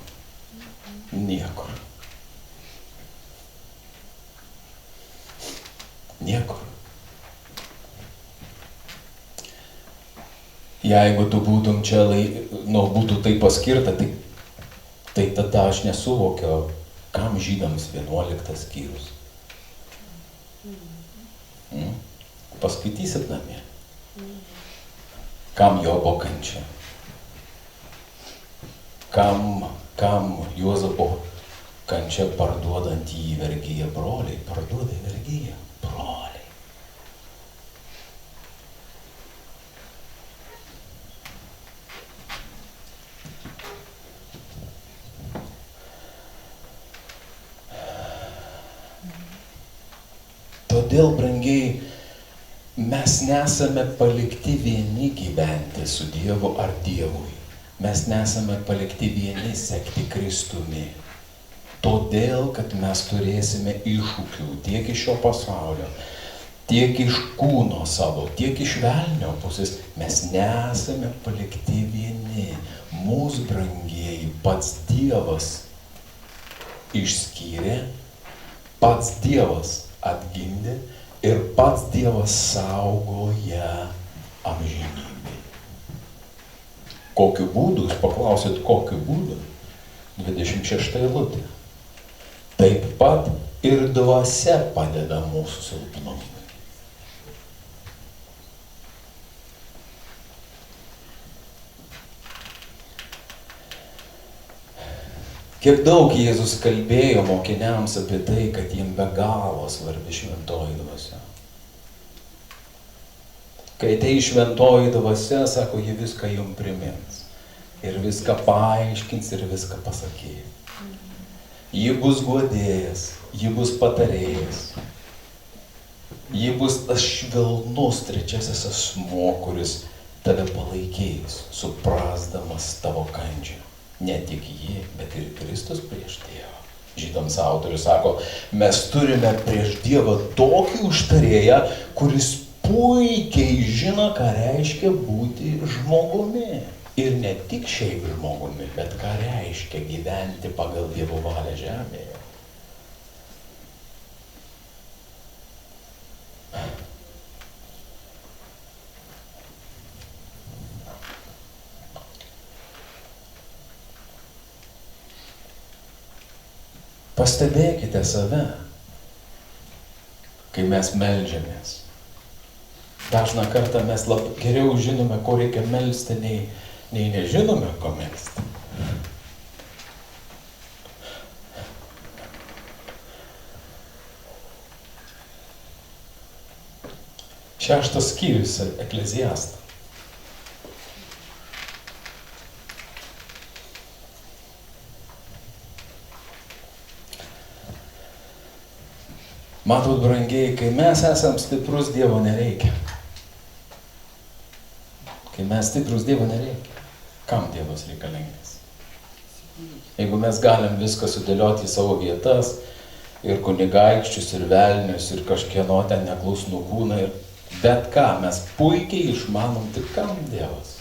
Speaker 2: Jeigu tu būtum čia, būtų tai paskirta, tai tada aš nesuvokiau, kam žydams 11 skyrius. Paskaitysit namie. Kam Jobo kančia? Kam Juozapo kančia parduodant jį į vergiją? Broliai, parduoda į vergiją. Broliai. Todėl, brangiai, mes nesame palikti vieni gyventi su Dievu ar Dievui. Mes nesame palikti vieni sekti Kristumi. Todėl, kad mes turėsime iššūkių tiek iš šio pasaulio, tiek iš kūno savo, tiek iš velnio pusės. Mes nesame palikti vieni. Mūsų, brangieji, pats Dievas išskyrė, pats Dievas atgimdė ir pats Dievas saugoja amžinybei. Kokiu būdu? Jūs paklausėt, kokiu būdu? 26 eilutė. Taip pat ir dvasia padeda mūsų silpnumui. Kiek daug Jėzus kalbėjo mokiniams apie tai, kad jiems be galo svarbi šventoji dvasia. Kai tai šventoji dvasia, sako, ji viską jums primins. Ir viską paaiškins, ir viską pasakys. Ji bus guodėjas, ji bus patarėjas. Ji bus tas švelnus trečiasis asmuo, kuris tave palaikys, suprasdamas tavo kančią. Ne tik ji, bet ir Kristus prieš Dievą. Žydams autorius sako, mes turime prieš Dievą tokį užtarėją, kuris puikiai žino, ką reiškia būti žmogumi. Ir ne tik šiaip žmogumi, bet ką reiškia gyventi pagal Dievo valią žemėje. Pastebėkite save, kai mes meldžiamės. Dažną kartą mes geriau žinome, ko reikia melsti, nei nežinome, ko melsti. Šeštas skyrius Ekleziastą. Matot, brangiai, kai mes esam stiprus, Dievo nereikia. Kai mes stiprus, Dievo nereikia. Kam Dievas reikalingas? Jeigu mes galim viską sudėlioti į savo vietas, ir kunigaikščius, ir velnius, ir kažkieno ten neklusnų kūną, ir bet ką, mes puikiai išmanom, tik kam Dievas?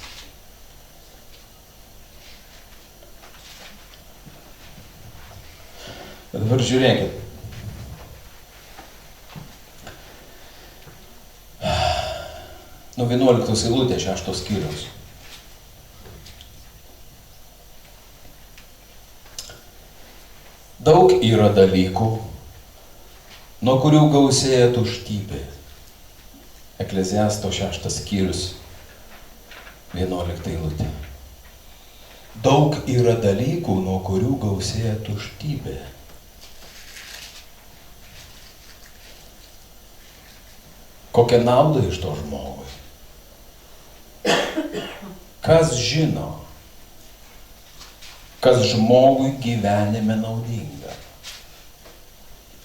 Speaker 2: Bet dabar žiūrėkit. Nuo 11 eilutės 6 skyriaus. Daug yra dalykų, nuo kurių gausėja tuštybė. Ekleziasto 6 skyrius 11 eilutė. Daug yra dalykų, nuo kurių gausėja tuštybė. Kokia nauda iš to žmogui? Kas žino, kas žmogui gyvenime naudinga?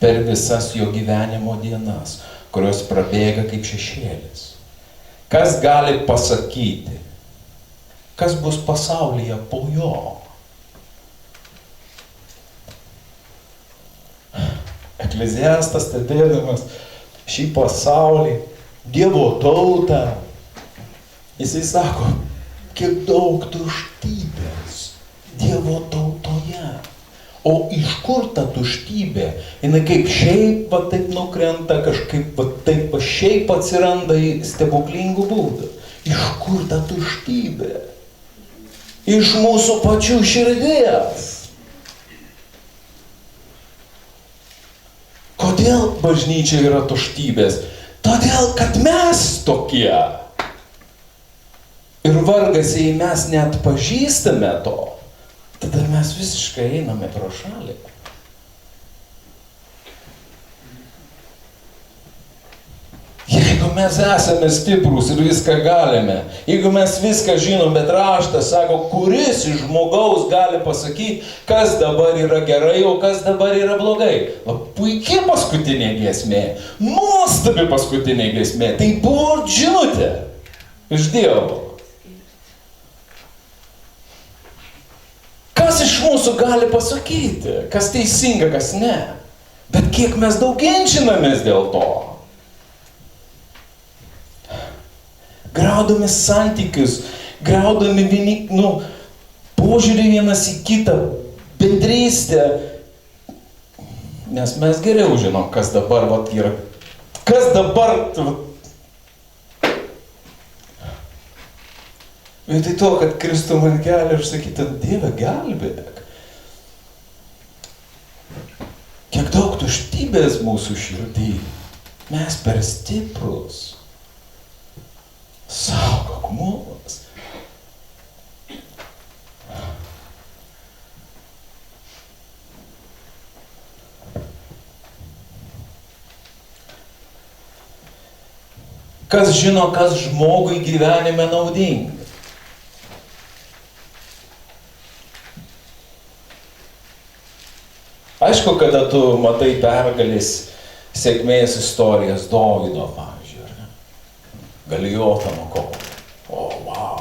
Speaker 2: Per visas jo gyvenimo dienas, kurios prabėga kaip šešėlis. Kas gali pasakyti, kas bus pasaulyje po jo? Ekleziastas, stebėdamas šį pasaulį, Dievo tautą, jisai sako, kiek daug tuštybės Dievo tautoje. O iš kur ta tuštybė? Jinai kaip šiaip va taip nukrenta, kažkaip va taip va šiaip atsiranda į stebuklingų būdų. Iš kur ta tuštybė? Iš mūsų pačių širdies. Kodėl bažnyčia yra tuštybės? Todėl, kad mes tokie. Ir vargas, jei mes net pažįstame to, tada mes visiškai einame pro šalį. Jeigu mes esame stiprūs ir viską galime. Jeigu mes viską žinom, bet raštas sako, kuris iš žmogaus gali pasakyti, kas dabar yra gerai, o kas dabar yra blogai. Puikiai paskutinė giesmė, nuostabi paskutinė giesmė. Tai buvo žinutė iš Dievo. Kas iš mūsų gali pasakyti, kas teisinga, kas ne. Bet kiek mes daug ginčinamės dėl to. Graudami santykius, graudami požiūrį vienas į kitą, bendrystę. Nes mes geriau žinom, kas dabar yra. Kas dabar... Vietoj to, kad Kristų man kelia ir sakytų, Dieve, gelbėk. Kiek daug tuštybės mūsų širdį. Mes per stiprus. Saugok mus. Kas žino, kas žmogui gyvenime naudinga? Aišku, kada tu matai pergalės sėkmės istorijas Dovydo, pavyzdžiui, ar ne? Galijotamo kovą. O, wow.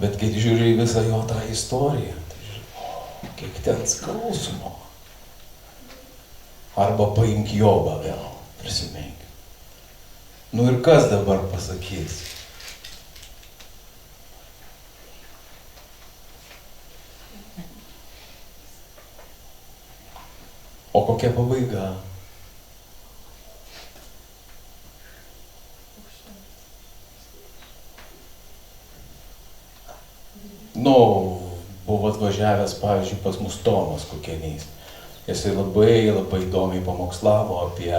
Speaker 2: Bet kai žiūri visą jo tą istoriją, tai žiūri, kiek ten skausmo. Arba paimk Jobą vėl, prisimink. Nu ir kas dabar pasakys? O kokia pabaiga? Buvo atvažiavęs, pavyzdžiui, pas mus Tomas Kukenys. Jisai labai įdomiai pamokslavo apie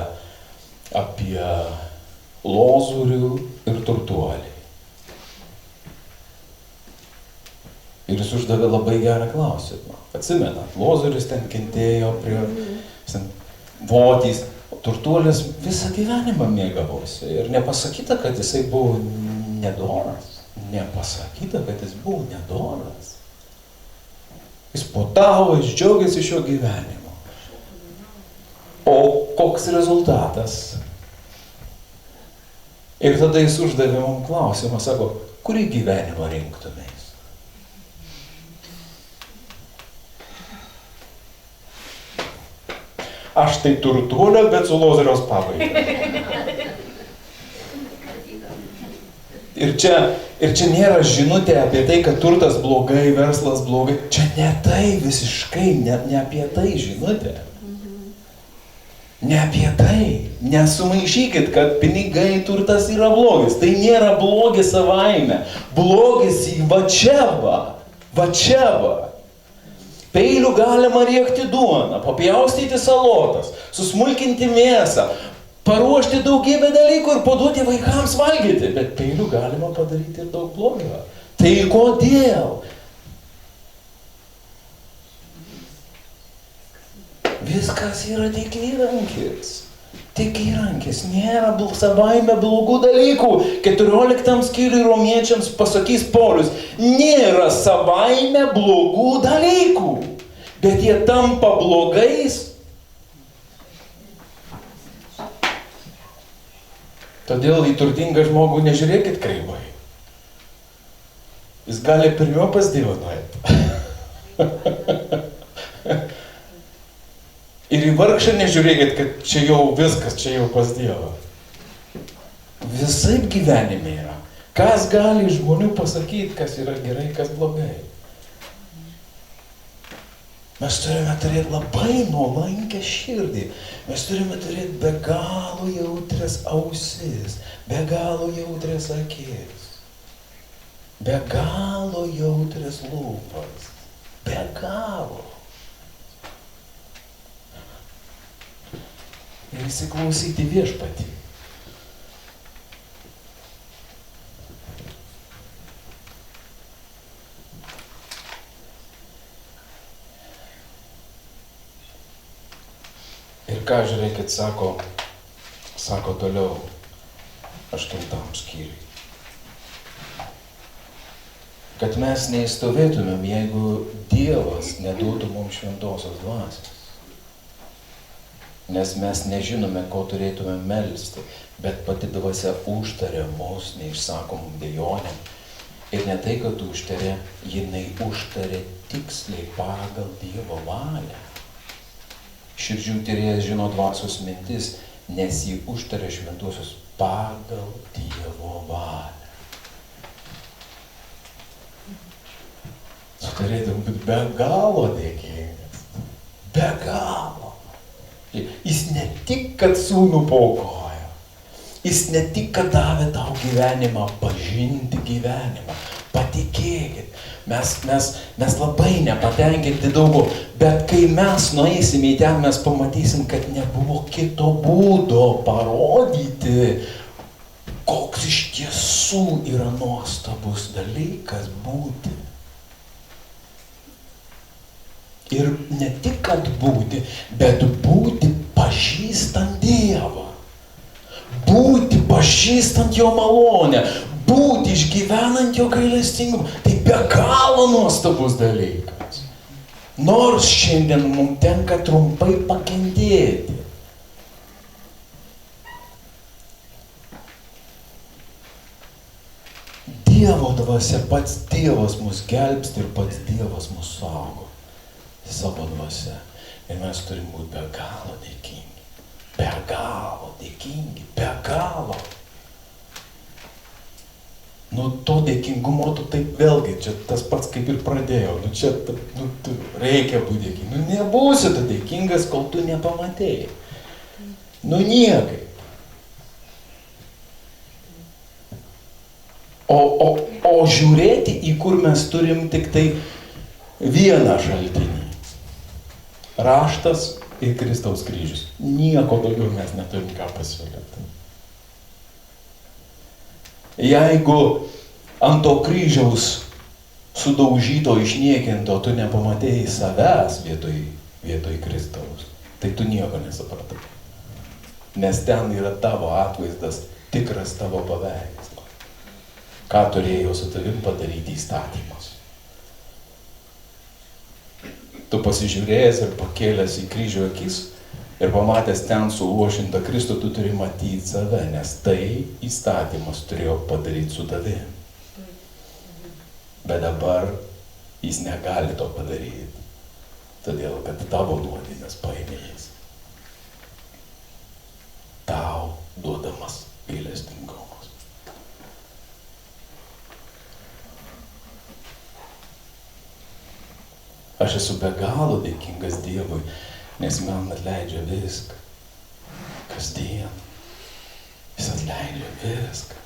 Speaker 2: lozorių ir turtuolį. Ir jis uždavė labai gerą klausimą. Atsimenat, lozorius ten kentėjo prie votys, turtuolis visą gyvenimą mėgavosi. Ir nepasakyta, kad jisai buvo nedoras. Nepasakyta, kad jis buvo nedoras. Jis potavo, jis džiaugiasi šio gyvenimo. O koks rezultatas? Ir tada jis uždavė mums klausimą, sako, kurį gyvenimą rinktumės? Aš tai turtuolio, bet su lozoriaus pabaiga. Ir čia nėra žinutė apie tai, kad turtas blogai, verslas blogai. Čia ne tai visiškai, ne apie tai žinutė. Ne apie tai. Nesumaišykit, kad pinigai, turtas yra blogis. Tai nėra blogis savaime. Blogis į va čia va. Peiliu galima riekti duoną, papjaustyti salotas, susmulkinti mėsą, paruošti daugybę dalykų ir paduoti vaikams valgyti. Bet peiliu galima padaryti ir daug blogio. Tai kodėl? Viskas yra tik įrankis. Tik įrankis. Nėra savaime blogų dalykų. 14 skyriui romiečiams pasakys Paulius. Nėra savaime blogų dalykų. Bet jie tampa blogais. Todėl į turtingą žmogų nežiūrėkit kreivai. Jis gali pirmiau pas Dievą nueiti. Ir į vargšą nežiūrėkit, kad čia jau viskas, čia jau pas Dievą. Visaip gyvenime yra. Kas gali žmonių pasakyti, kas yra gerai, kas blogai? Mes turime turėti labai nuolankę širdį. Mes turime turėti be galo jautrias ausis, be galo jautrias akis, be galo jautrias lūpas, be galo. Ir įsiklausyti viešpatį. Ir ką žiūrėkit, sako Sako toliau 8 skyriui. Kad mes neįstovėtumėm, jeigu Dievas neduotų mums šventosios dvasios. Nes mes nežinome, ko turėtume melsti, bet pati dvasia užtarė mus neišsakomom dejonėm. Ir ne tai, kad užtarė, jinai užtarė tiksliai pagal Dievo valią. Širdžių tyrėjas žino dvasios mintis, nes jį užtarė šventosios pagal Dievo valią. Tu turėtum būti be galo dėkingas. Be galo. Jis ne tik, kad sūnų paaukojo, jis ne tik, kad davė tau gyvenimą, pažinti gyvenimą. Patikėkit, mes labai nepatenkinti daugiau, bet kai mes nueisime į ten, mes pamatysim, kad nebuvo kito būdo parodyti, koks iš tiesų yra nuostabus dalykas būti. Ir ne tik, kad būti, bet būti pažįstant Dievą. Būti pažįstant Jo malonę, būti išgyvenant Jo gailestingumą. Tai be galo nuostabus dalykas. Nors šiandien mums tenka trumpai pakentėti. Dievo dvasia, pats Dievas mus gelbsti ir pats Dievas mus saugo savo dvasia. Ir mes turim būti be galo dėkingi. Be galo dėkingi. Be galo. Nu, to dėkingumo tu taip vėlgi, čia tas pats kaip ir pradėjau. Nu, čia reikia būti dėkingi. Nu, nebūsi tu dėkingas, kol tu nepamatėjai. Nu, niekai. O žiūrėti, į kur mes turim tik tai vieną šaltinį. Raštas ir Kristaus kryžius. Nieko daugiau mes neturim ką pasiūlyti. Jeigu ant to kryžiaus sudaužyto, išniekinto tu nepamatėjai savęs vietoj Kristaus, tai tu nieko nesupratai. Nes ten yra tavo atvaizdas, tikras tavo paveikslas. Ką turėjo su tavim padaryti įstatymas. Tu pasižiūrėjęs ir pakėlęs į kryžių akis ir pamatęs ten suluošintą Kristų, tu turi matyti save, nes tai įstatymas turėjo padaryti su tavim. Bet dabar jis negali to padaryti, todėl kad tavo nuodėmes paėmė jis. Tau duodamas gailestingumas. Aš esu be galo dėkingas Dievui, nes man atleidžia viską. Kasdien. Jis atleidžia viską.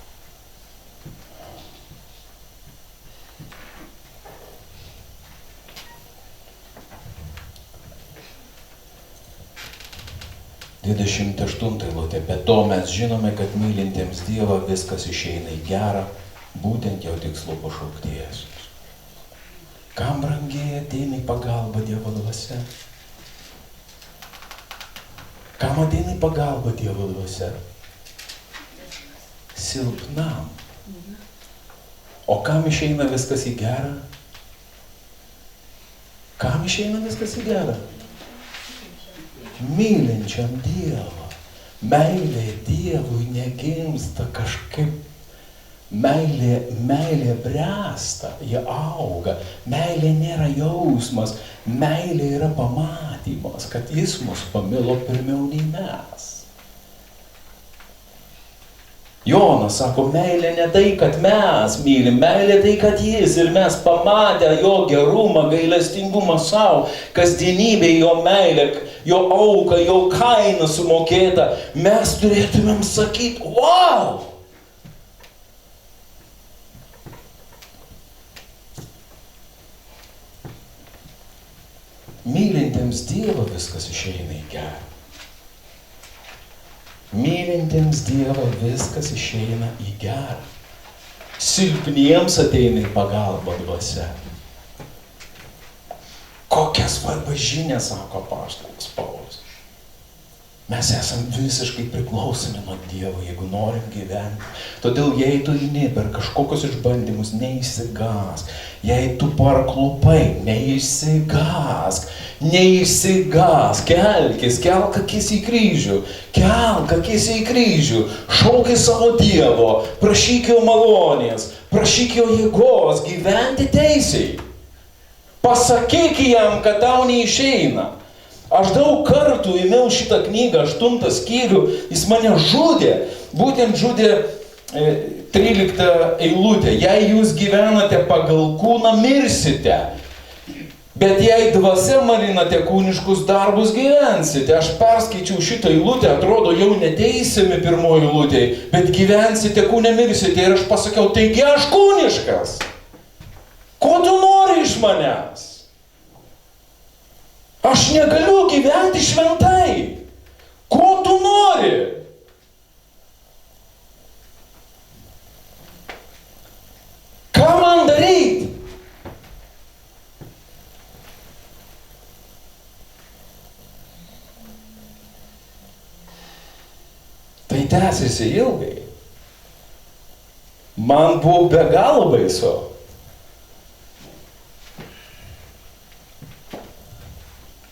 Speaker 2: Dvidešimt aštunta eilutė. Be to mes žinome, kad mylintiems Dievą viskas išeina į gerą, būtent jo tikslo pašaukties. Kam brangiai ateina į pagalbą Dievo dvasia? Kam ateina į pagalbą Dievo dvasia? Silpnam. O kam išeina viskas į gerą? Kam išeina viskas į gerą? Mylinčiam Dievą. Meilė Dievui negimsta kažkaip. Meilė bręsta, jie auga. Meilė nėra jausmas, meilė yra pamatymas, kad jis mus pamilo pirmiau nei mes. Jonas sako, meilė ne tai, kad mes mylim, meilė tai, kad jis ir mes pamatę jo gerumą, gailestingumą savo, kasdienybė jo meilė, jo auka, jo kaina sumokėta, mes turėtumėm sakyti, wow! Mylintiems Dievą viskas išeina į gerą. Mylintiems Dievą viskas išeina į gerą. Silpniems ateina į pagalbą dvasia. Kokia svarba žinia, sako apaštalas Paulius. Mes esam visiškai priklausomi nuo Dievo, jeigu norim gyventi. Todėl jei tu eini per kažkokius išbandymus, neįsigąsk. Jei tu parklupai, neįsigąsk. Neįsigąsk. Kelk akis į kryžių. Kelk akis į kryžių. Šauk į savo Dievo. Prašyk jo malonės. Prašyk jo jėgos gyventi teisiai. Pasakyk jam, kad tau neišeina. Aš daug kartų ėmiau šitą knygą, 8 skyrių, jis mane žudė, būtent žudė 13 eilutę. Jei jūs gyvenate pagal kūną, mirsite, bet jei dvasia marinate kūniškus darbus, gyvensite. Aš perskaičiau šitą eilutę, atrodo jau neteisiami pirmoji eilutė, bet gyvensite, kūne mirsite. Ir aš pasakiau, taigi aš kūniškas. Ko tu nori iš manęs? Aš negaliu gyventi šventai. Ko tu nori? Ką man daryti? Tai tęsiasi ilgai. Man buvo be galo baisu.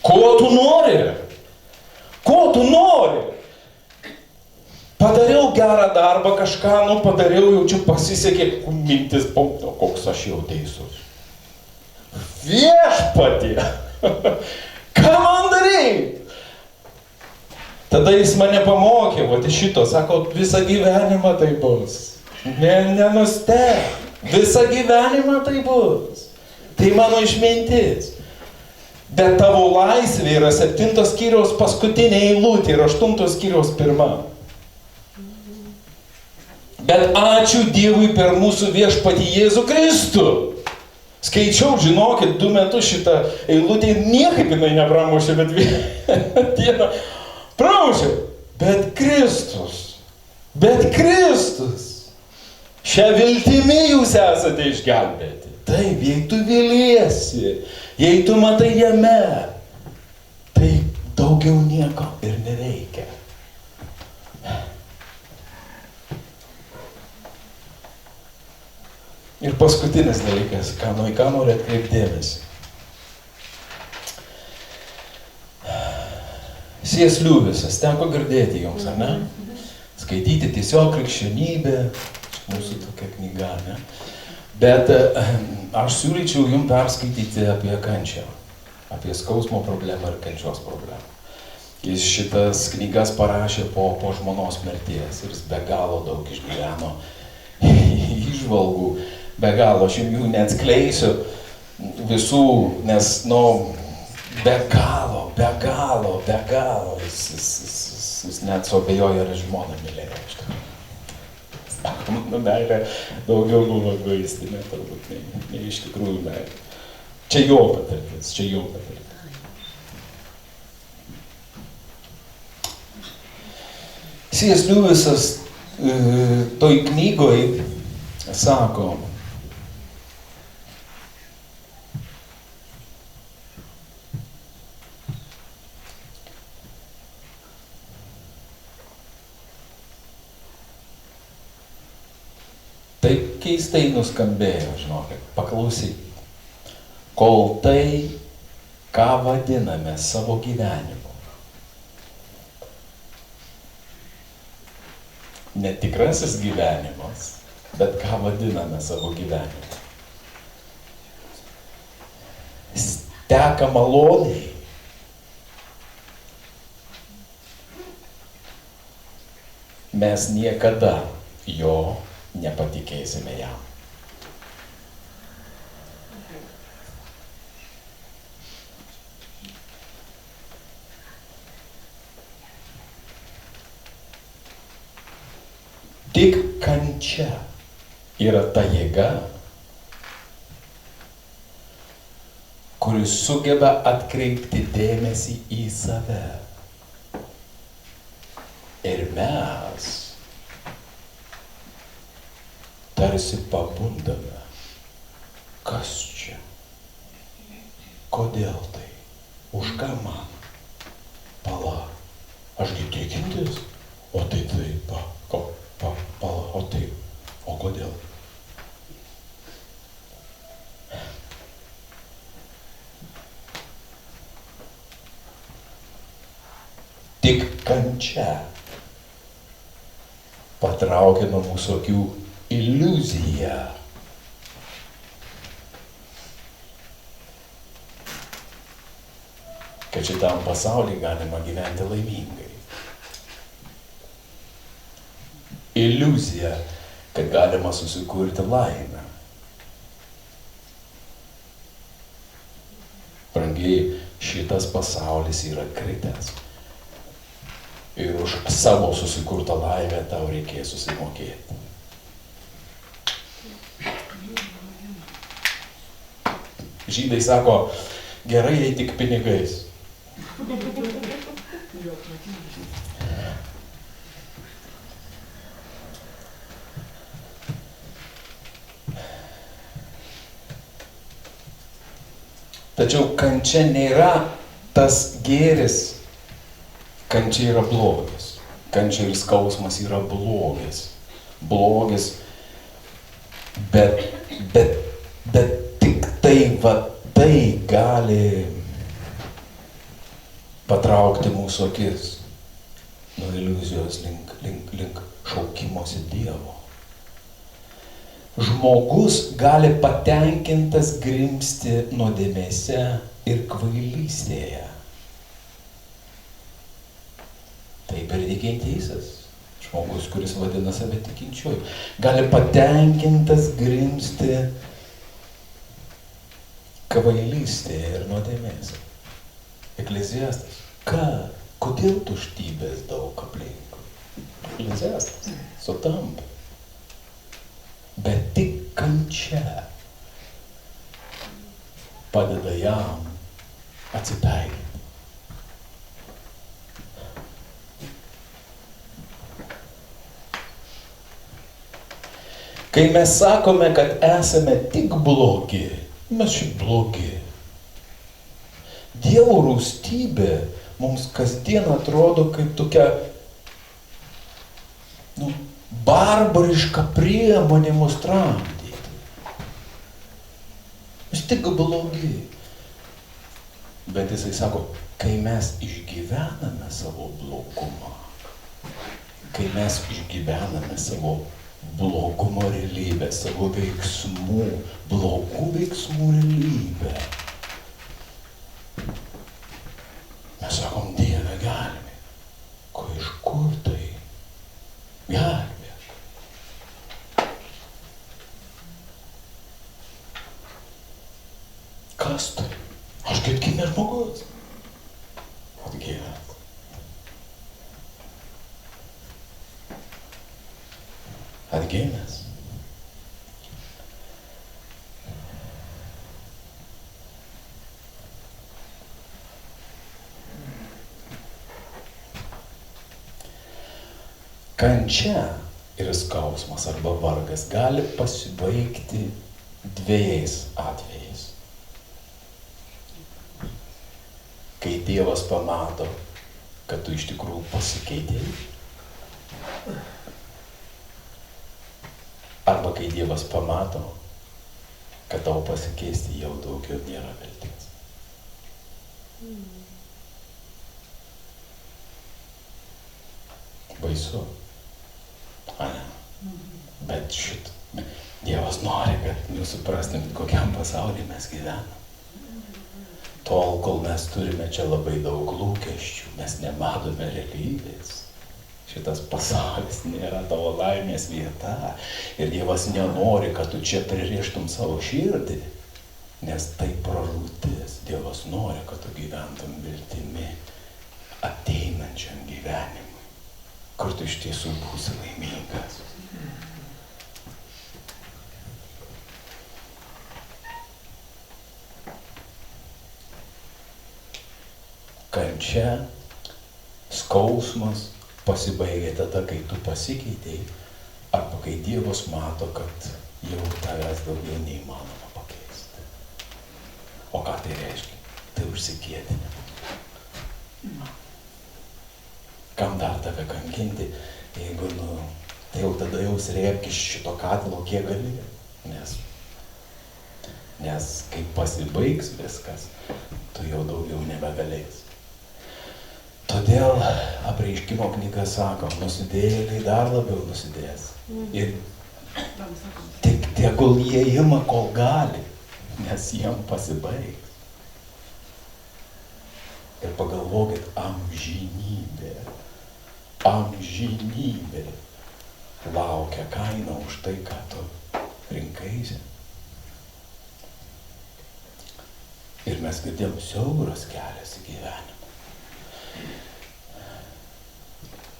Speaker 2: Ko tu nori? Ko tu nori? Padariau gerą darbą, kažką, padariau, jaučiu pasisekė, mintis, koks aš jau teisus. Viešpatie! Ką man daryti? Tada jis mane pamokė, šito, sako, visą gyvenimą tai bus. Nenusteb, visą gyvenimą tai bus. Tai mano išmintis. Bet tavo laisvė yra 7 skyriaus paskutinė eilutė ir 8 skyriaus 1. Bet ačiū Dievui per mūsų viešpatį Jėzų Kristų. Skaičiau, žinokit, 2 metus šitą eilutę, niekaip jinai nepramušė, bet dieną pramušė. Bet Kristus. Šią viltimi jūs esate išgelbėti. Taip, jei tu viliesi, jei tu matai jame, tai daugiau nieko ir nereikia. Ir paskutinis dalykas, ką noriu atkreipti dėmesį. C.S. Lewisas, teko girdėti jums, ar ne? Skaityti tiesiog krikščionybę, mūsų tokia knyga, ne? Bet aš siūlyčiau jums perskaityti apie kančią, apie skausmo problemą ir kančios problemą. Jis šitas knygas parašė po žmonos mirties ir jis be galo daug išgyveno įžvalgų, be galo, aš jums jų neatskleisiu visų, nes, be galo, jis net suabejojo, ar žmona mylėjo iš tikrųjų. Meilė daugiau buvo egoistinė, turbūt, nei iš tikrųjų meilė. Čia jo patirtis. C.S. Lewisas toj knygoj sako, taip keistai nuskambėjo, žinokit, paklausyk. Kol tai, ką vadiname savo gyvenimu, netikrasis gyvenimas, bet ką vadiname savo gyvenimu, teka maloniai, mes niekada jo nepatikėsime jam. Tik kančia yra ta jėga, kuris sugeba atkreipti dėmesį į save. Ir mes tarsi pabundame. Kas čia? Kodėl tai? Už ką man? Pala, ašgi tikintis. O tai taip, o tai, o kodėl? Tik kančia patraukia nuo mūsų akių iliuziją. Kad šitam pasaulyje galima gyventi laimingai. Iliuzija, kad galima susikurti laimę. Brangiai, šitas pasaulis yra kritęs. Ir už savo susikurtą laimę tau reikės susimokėti. Žydai sako, gerai, jei tik pinigais. Tačiau kančia nėra tas gėris. Kančia yra blogis. Kančia ir skausmas yra blogis. Blogis. Bet tik tai gali patraukti mūsų akis nuo iliuzijos link šaukimosi Dievo. Žmogus gali patenkintas grimzti nuodėmėse ir kvailystėje. Taip ir tikintysis, žmogus, kuris vadina save tikinčiuoju, gali patenkintas grimzti kvailystėje ir nuodėmėse. Ekleziastas, kodėl tuštybės daug aplinkui? Ekleziastas sutampa. Bet tik kančia padeda jam atsipeikti. Kai mes sakome, kad esame tik blogi, mes šiaip blogi. Dievo rūstybė mums kasdien atrodo kaip tokia, barbariška priemonė mus tramdyti. Mes tik blogi. Bet jisai sako, kai mes išgyvename savo blogumą, kai mes išgyvename savo blogumo realybę, savo veiksmų, blogų veiksmų realybę. Mes sakom, Dieve, gelbėk. Iš kur tai? Gelbėk. Kas tai? Aš kaip gimė žmogus. Atgyvent. Atgimęs. Kančia ir skausmas arba vargas gali pasibaigti dviejais atvejais. Kai Dievas pamato, kad tu iš tikrųjų pasikeitei, arba kai Dievas pamato, kad tau pasikeisti jau daugiau nėra vilties. Baisu. Bet Dievas nori, kad jūs suprastumėt, kokiam pasaulyje mes gyvename. Tol, kol mes turime čia labai daug lūkesčių, mes nematome realybės. Šitas pasaulis nėra tavo laimės vieta. Ir Dievas nenori, kad tu čia pririštum savo širdį, nes tai pražūtis. Dievas nori, kad tu gyventum viltimi ateinančiam gyvenimui, kur tu iš tiesų būsi laimingas. Kančia, skausmas pasibaigia tada, kai tu pasikeitei, arba kai Dievas mato, kad jau tavęs daugiau neįmanoma pakeisti. O ką tai reiškia? Tai užsikėtinimas. kam dar tave kankinti, jeigu, tai jau tada jau srėbk iš šito katilo, kiek gali. Nes kai pasibaigs viskas, tu jau daugiau nebegalės. Todėl Apreiškimo knyga sako, nusidėjėliai dar labiau nusidės. Ir tik tegul jie ima, kol gali, nes jiem pasibaigs. Ir pagalvokit, amžinybė laukia kaina už tai, ką tu rinkaisi. Ir mes girdėjom, siauras kelias į gyvenimą.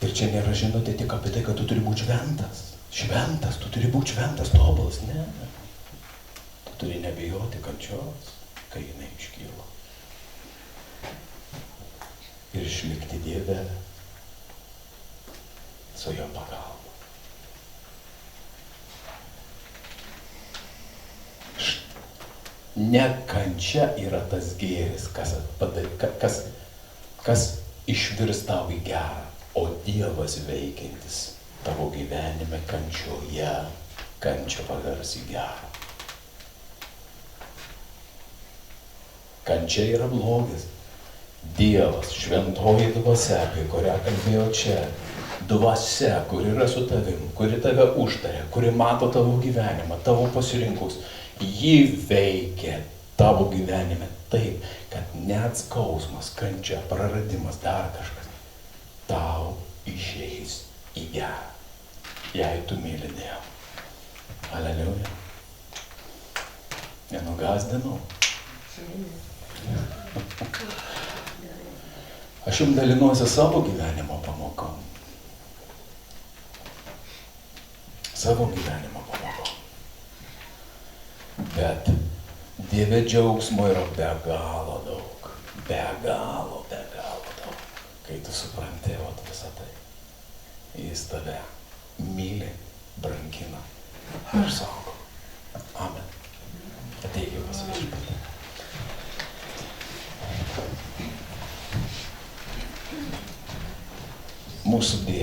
Speaker 2: Ir čia nėra žinutė tik apie tai, kad tu turi būti šventas, tu turi būti šventas, tobulas, ne. Tu turi nebijoti kančios, kai jinai iškyla. Ir išlikti Dieve su jo pagalba. Ne kančia yra tas gėris, kas išvirs tau į gerą, o Dievas veikiantis tavo gyvenime kančioje, kančia pavers į gerą. Kančia yra blogis. Dievas, šventoji dvasia, apie kurią kalbėjo čia, dvasia, kuri yra su tavim, kuri tave užtarė, kuri mato tavo gyvenimą, tavo pasirinkus, ji veikia tavo gyvenime taip, kad net skausmas, kančia, praradimas, dar kažkas, tau išeis į gerą, jei tu myli Dievą. Aleliuja. Nenugąsdinau. Aš jums dalinuosi savo gyvenimo pamokom. Bet Dieve džiaugsmo yra be galo daug. Kai tu supranti visą tai. Jis tave myli, brangina ir saugo. Amen. Ateikime pas viešpatį. Mūsų Dieve.